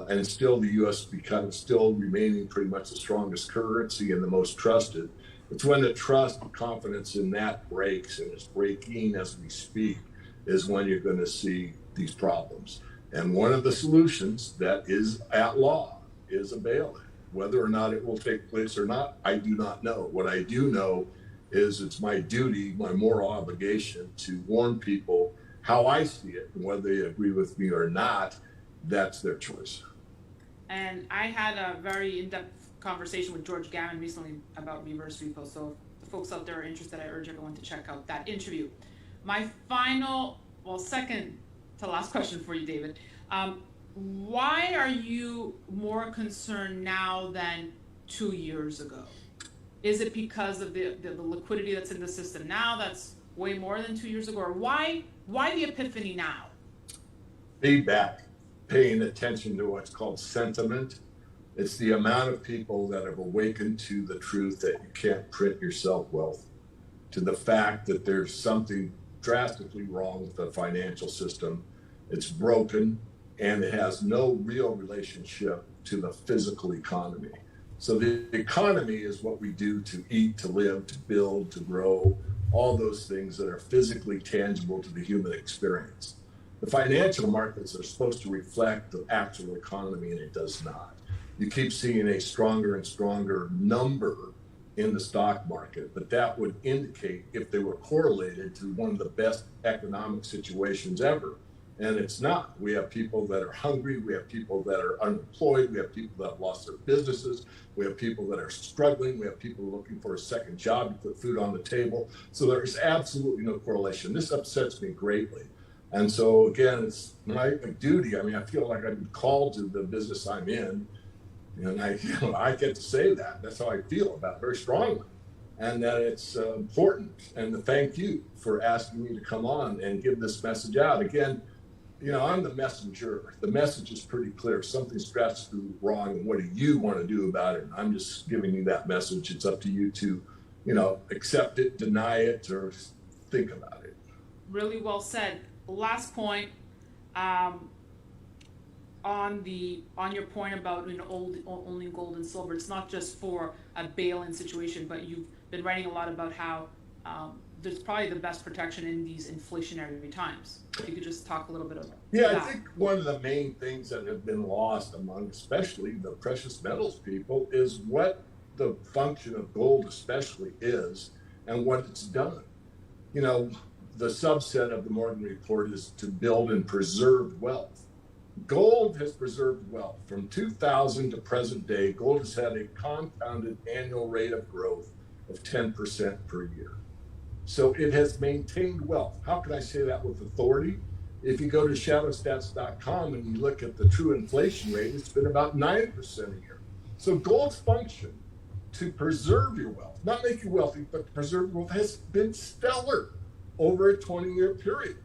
and still the U.S. still remaining pretty much the strongest currency and the most trusted. It's when the trust and confidence in that breaks, and it's breaking as we speak, is when you're going to see these problems. And one of the solutions that is at law is a bail-in. Whether or not it will take place or not, I do not know. What I do know is it's my duty, my moral obligation to warn people how I see it, and whether they agree with me or not, that's their choice.
And I had a very in-depth conversation with George Gammon recently about reverse repo. So if the folks out there are interested, I urge everyone to check out that interview. My second to last question for you, David. Why are you more concerned now than 2 years ago? Is it because of the liquidity that's in the system now that's way more than 2 years ago? Or why the epiphany now?
Feedback. Paying attention to what's called sentiment. It's the amount of people that have awakened to the truth that you can't print yourself wealth, to the fact that there's something drastically wrong with the financial system. It's broken and it has no real relationship to the physical economy. So the economy is what we do to eat, to live, to build, to grow, all those things that are physically tangible to the human experience. The financial markets are supposed to reflect the actual economy, and it does not. You keep seeing a stronger and stronger number in the stock market, but that would indicate if they were correlated to one of the best economic situations ever. And it's not. We have people that are hungry. We have people that are unemployed. We have people that have lost their businesses. We have people that are struggling. We have people looking for a second job to put food on the table. So there's absolutely no correlation. This upsets me greatly. And so, again, it's my duty. I mean, I feel like I've been called to the business I'm in. And I get to say that. That's how I feel about it very strongly. And that it's important. And to thank you for asking me to come on and give this message out. Again, I'm the messenger. The message is pretty clear. Something's drastically wrong, and what do you want to do about it? And I'm just giving you that message. It's up to you to, accept it, deny it, or think about it.
Really well said. Last point, on your point about only gold and silver. It's not just for a bail-in situation, but you've been writing a lot about how there's probably the best protection in these inflationary times. If you could just talk a little bit about that.
I think one of the main things that have been lost among especially the precious metals people is what the function of gold especially is and what it's done. The subset of the Morgan Report is to build and preserve wealth. Gold has preserved wealth. From 2000 to present day, gold has had a compounded annual rate of growth of 10% per year. So it has maintained wealth. How can I say that with authority? If you go to shadowstats.com and you look at the true inflation rate, it's been about 9% a year. So gold's function to preserve your wealth, not make you wealthy, but to preserve your wealth, has been stellar over a 20-year period.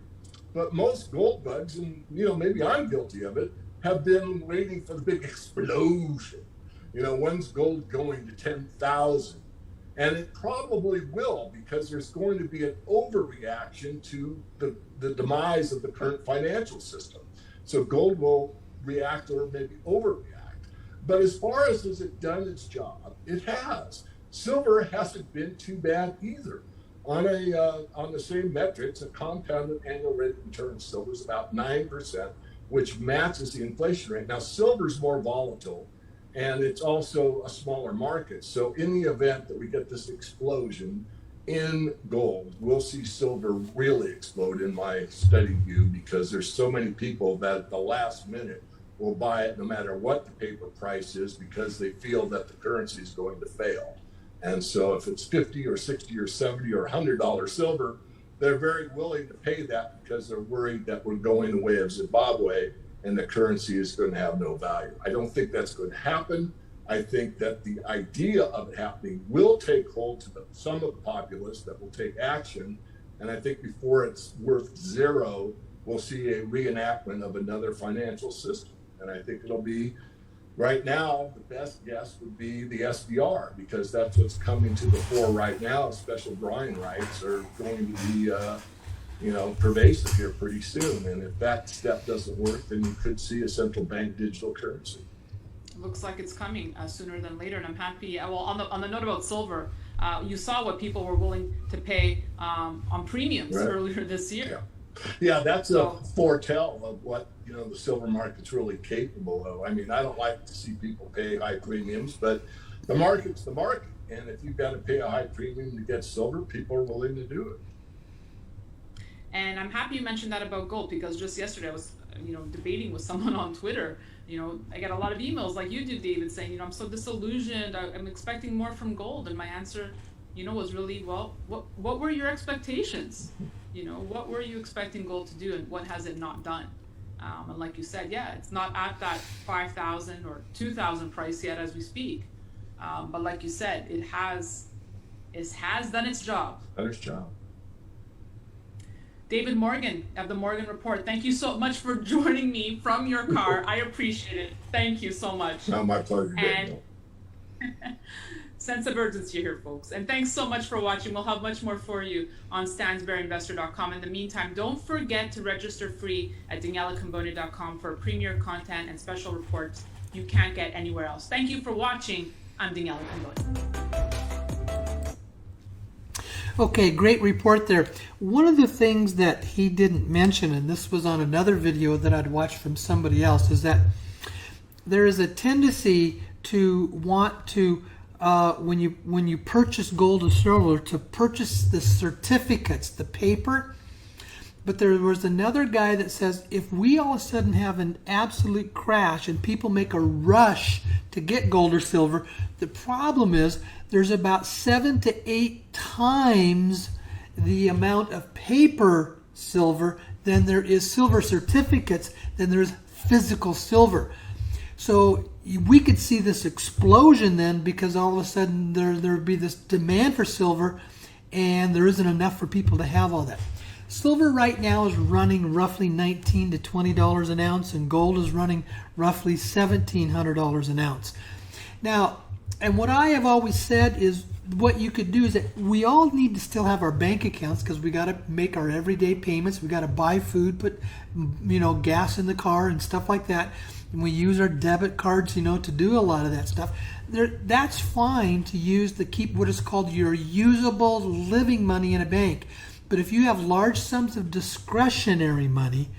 But most gold bugs, and maybe I'm guilty of it, have been waiting for the big explosion. When's gold going to 10,000? And it probably will, because there's going to be an overreaction to the demise of the current financial system. So gold will react or maybe overreact. But as far as has it done its job, it has. Silver hasn't been too bad either. On the same metrics, a compounded annual rate of return of silver is about 9%, which matches the inflation rate. Now, silver's more volatile, and it's also a smaller market. So in the event that we get this explosion in gold, we'll see silver really explode in my study view, because there's so many people that at the last minute will buy it no matter what the paper price is, because they feel that the currency is going to fail. And so if it's 50 or 60 or 70 or $100 silver, they're very willing to pay that, because they're worried that we're going the way of Zimbabwe and the currency is going to have no value. I don't think that's going to happen. I think that the idea of it happening will take hold to some of the populace that will take action. And I think before it's worth zero, we'll see a reenactment of another financial system. And I think it'll be, right now, the best guess would be the SDR, because that's what's coming to the fore right now. Special drawing rights are going to be pervasive here pretty soon. And if that step doesn't work, then you could see a central bank digital currency.
It looks like it's coming sooner than later, and I'm happy. Well, on the note about silver, you saw what people were willing to pay on premiums earlier this year.
Yeah, that's a foretell of what the silver market's really capable of. I mean, I don't like to see people pay high premiums, but the market's the market, and if you've got to pay a high premium to get silver, people are willing to do it.
And I'm happy you mentioned that about gold, because just yesterday I was, debating with someone on Twitter. I get a lot of emails like you do, David, saying, I'm so disillusioned. I'm expecting more from gold. And my answer, was really, well, what were your expectations? What were you expecting gold to do, and what has it not done? And like you said, it's not at that 5,000 or 2,000 price yet as we speak. But like you said, it has done its job.
Done its job.
David Morgan of the Morgan Report, thank you so much for joining me from your car. I appreciate it. Thank you so much.
Oh, my pleasure.
And sense of urgency here, folks. And thanks so much for watching. We'll have much more for you on StansberryInvestor.com. In the meantime, don't forget to register free at danielacambonia.com for premier content and special reports you can't get anywhere else. Thank you for watching. I'm Daniela Cambonia.
Okay, great report there. One of the things that he didn't mention, and this was on another video that I'd watched from somebody else, is that there is a tendency to want to when you purchase gold or silver, to purchase the certificates, the paper. But there was another guy that says if we all of a sudden have an absolute crash and people make a rush to get gold or silver, the problem is there's about 7 to 8 times the amount of paper silver than there is silver certificates than there's physical silver. So we could see this explosion then, because all of a sudden there would be this demand for silver and there isn't enough for people to have all that. Silver right now is running roughly $19 to $20 an ounce, and gold is running roughly $1,700 an ounce. Now, and what I have always said is what you could do is that we all need to still have our bank accounts, because we got to make our everyday payments. We got to buy food, put gas in the car and stuff like that. And we use our debit cards, to do a lot of that stuff. That's fine to use to keep what is called your usable living money in a bank. But if you have large sums of discretionary money,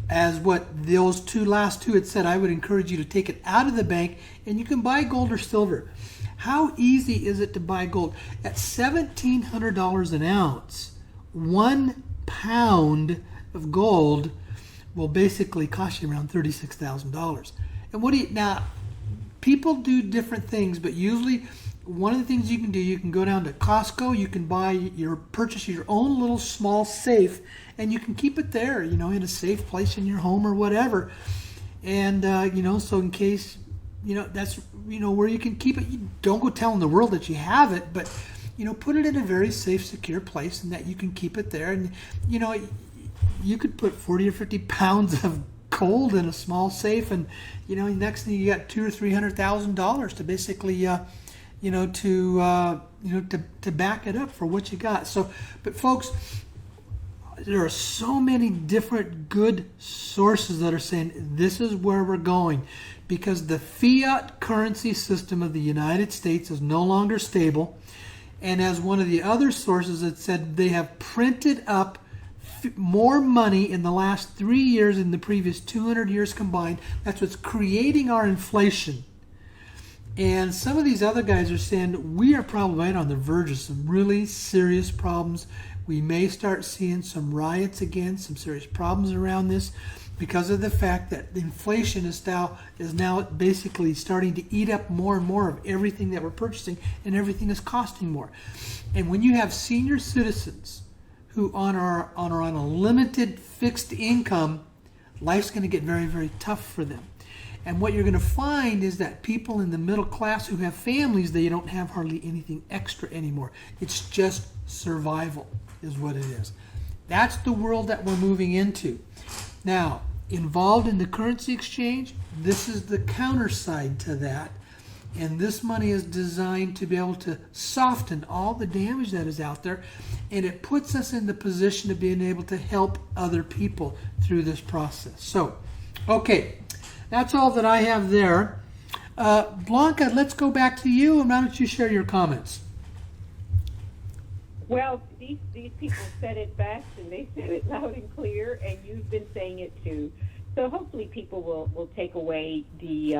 as what those last two had said, I would encourage you to take it out of the bank and you can buy gold or silver. How easy is it to buy gold? At $1,700 an ounce, 1 pound of gold will basically cost you around $36,000. And now, people do different things, but usually one of the things you can do, you can go down to Costco, you can purchase your own little small safe, and you can keep it there, in a safe place in your home or whatever. And, so in case, that's, where you can keep it. You don't go telling the world that you have it, but, put it in a very safe, secure place and that you can keep it there. And, you could put 40 or 50 pounds of gold in a small safe, and, next thing you got $200,000 or $300,000 to basically, to back it up for what you got. So, but folks, there are so many different good sources that are saying this is where we're going, because the fiat currency system of the United States is no longer stable. And as one of the other sources had said, they have printed up more money in the last 3 years than the previous 200 years combined. That's what's creating our inflation. And some of these other guys are saying we are probably right on the verge of some really serious problems. We may start seeing some riots again, some serious problems around this, because of the fact that the inflation is now basically starting to eat up more and more of everything that we're purchasing, and everything is costing more. And when you have senior citizens who are on a limited fixed income, life's going to get very, very tough for them. And what you're going to find is that people in the middle class who have families, they don't have hardly anything extra anymore. It's just survival is what it is. That's the world that we're moving into. Now, involved in the currency exchange, this is the counter side to that. And this money is designed to be able to soften all the damage that is out there. And it puts us in the position of being able to help other people through this process. So, okay. That's all that I have there. Blanca, let's go back to you, and why don't you share your comments?
Well, these people said it best, and they said it loud and clear, and you've been saying it too. So hopefully people will take away the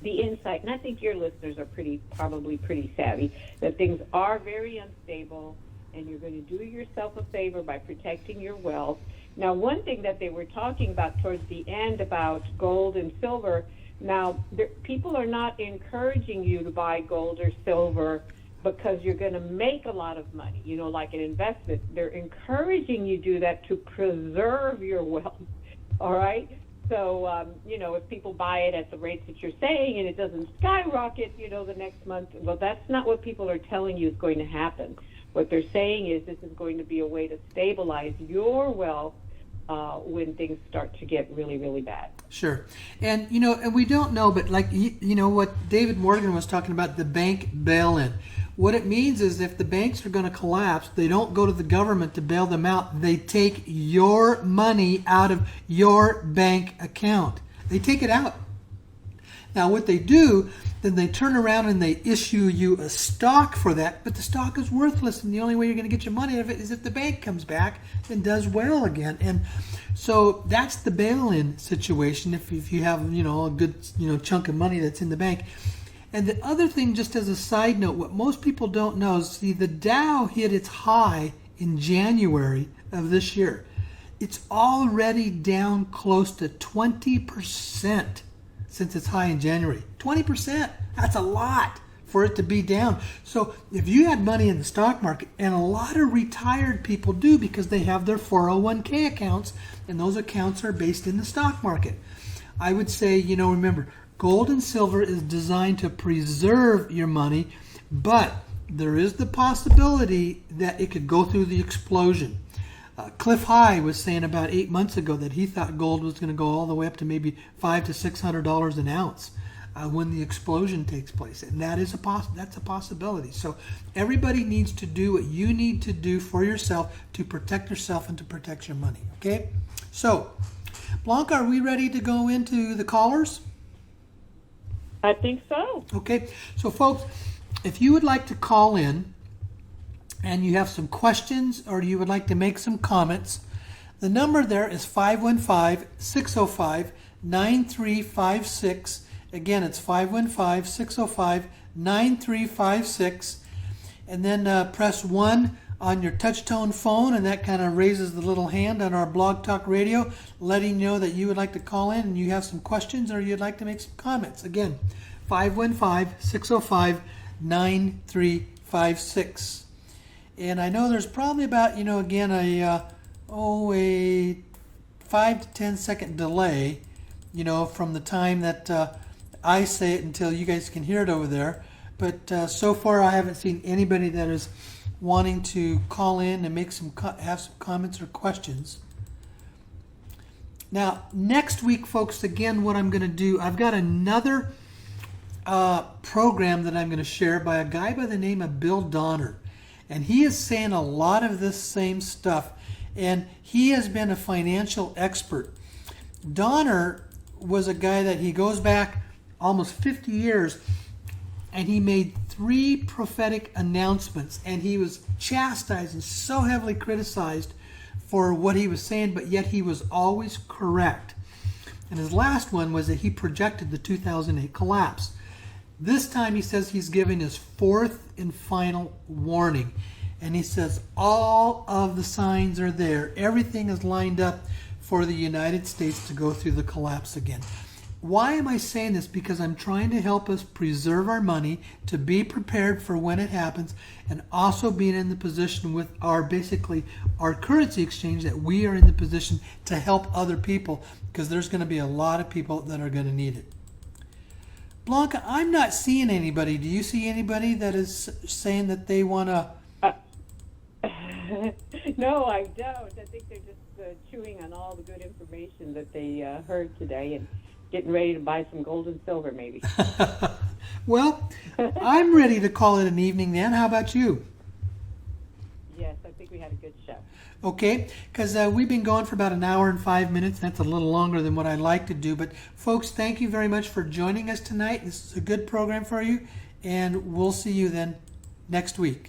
insight, and I think your listeners are probably pretty savvy, that things are very unstable, and you're going to do yourself a favor by protecting your wealth. Now, one thing that they were talking about towards the end about gold and silver, now, people are not encouraging you to buy gold or silver because you're going to make a lot of money, like an investment. They're encouraging you to do that to preserve your wealth, all right? So, if people buy it at the rates that you're saying and it doesn't skyrocket, the next month, well, that's not what people are telling you is going to happen. What they're saying is this is going to be a way to stabilize your wealth when things start to get really, really bad.
Sure. And, and we don't know, but like, what David Morgan was talking about, the bank bail-in. What it means is if the banks are going to collapse, they don't go to the government to bail them out. They take your money out of your bank account. They take it out. Now, what they do, then they turn around and they issue you a stock for that, but the stock is worthless, and the only way you're going to get your money out of it is if the bank comes back and does well again. And so that's the bail-in situation if you have, a good, chunk of money that's in the bank. And the other thing, just as a side note, what most people don't know is, see, the Dow hit its high in January of this year. It's already down close to 20% since its high in January. 20%, that's a lot for it to be down. So if you had money in the stock market, and a lot of retired people do because they have their 401k accounts, and those accounts are based in the stock market, I would say, remember, gold and silver is designed to preserve your money, but there is the possibility that it could go through the explosion. Cliff High was saying about 8 months ago that he thought gold was going to go all the way up to maybe $500 to $600 an ounce when the explosion takes place, and that's a possibility. So everybody needs to do what you need to do for yourself to protect yourself and to protect your money. Okay, so Blanca, are we ready to go into the callers?
I think so.
Okay, so folks, if you would like to call in and you have some questions or you would like to make some comments, the number there is 515-605-9356. Again, it's 515-605-9356. And then press 1 on your touch-tone phone, and that kind of raises the little hand on our Blog Talk Radio, letting you know that you would like to call in and you have some questions or you'd like to make some comments. Again, 515-605-9356. And I know there's probably about, again, a 5 to 10 second delay, from the time that I say it until you guys can hear it over there. But so far I haven't seen anybody that is wanting to call in and have some comments or questions. Now, next week, folks, again, what I'm going to do, I've got another program that I'm going to share by a guy by the name of Bill Donner. And he is saying a lot of this same stuff. And he has been a financial expert. Donner was a guy that he goes back almost 50 years, and he made 3 prophetic announcements, and he was chastised and so heavily criticized for what he was saying, but yet he was always correct. And his last one was that he projected the 2008 collapse. This time he says he's giving his 4th and final warning. And he says all of the signs are there. Everything is lined up for the United States to go through the collapse again. Why am I saying this? Because I'm trying to help us preserve our money, to be prepared for when it happens, and also being in the position with our currency exchange, that we are in the position to help other people, because there's going to be a lot of people that are going to need it. Blanca, I'm not seeing anybody. Do you see anybody that is saying that they want to?
No, I don't. I think they're just chewing on all the good information that they heard today and getting ready to buy some gold and silver, maybe.
Well, I'm ready to call it an evening then. How about you?
Yes, I think we had a good show.
Okay, because we've been going for about an hour and 5 minutes. That's a little longer than what I like to do. But folks, thank you very much for joining us tonight. This is a good program for you, and we'll see you then next week.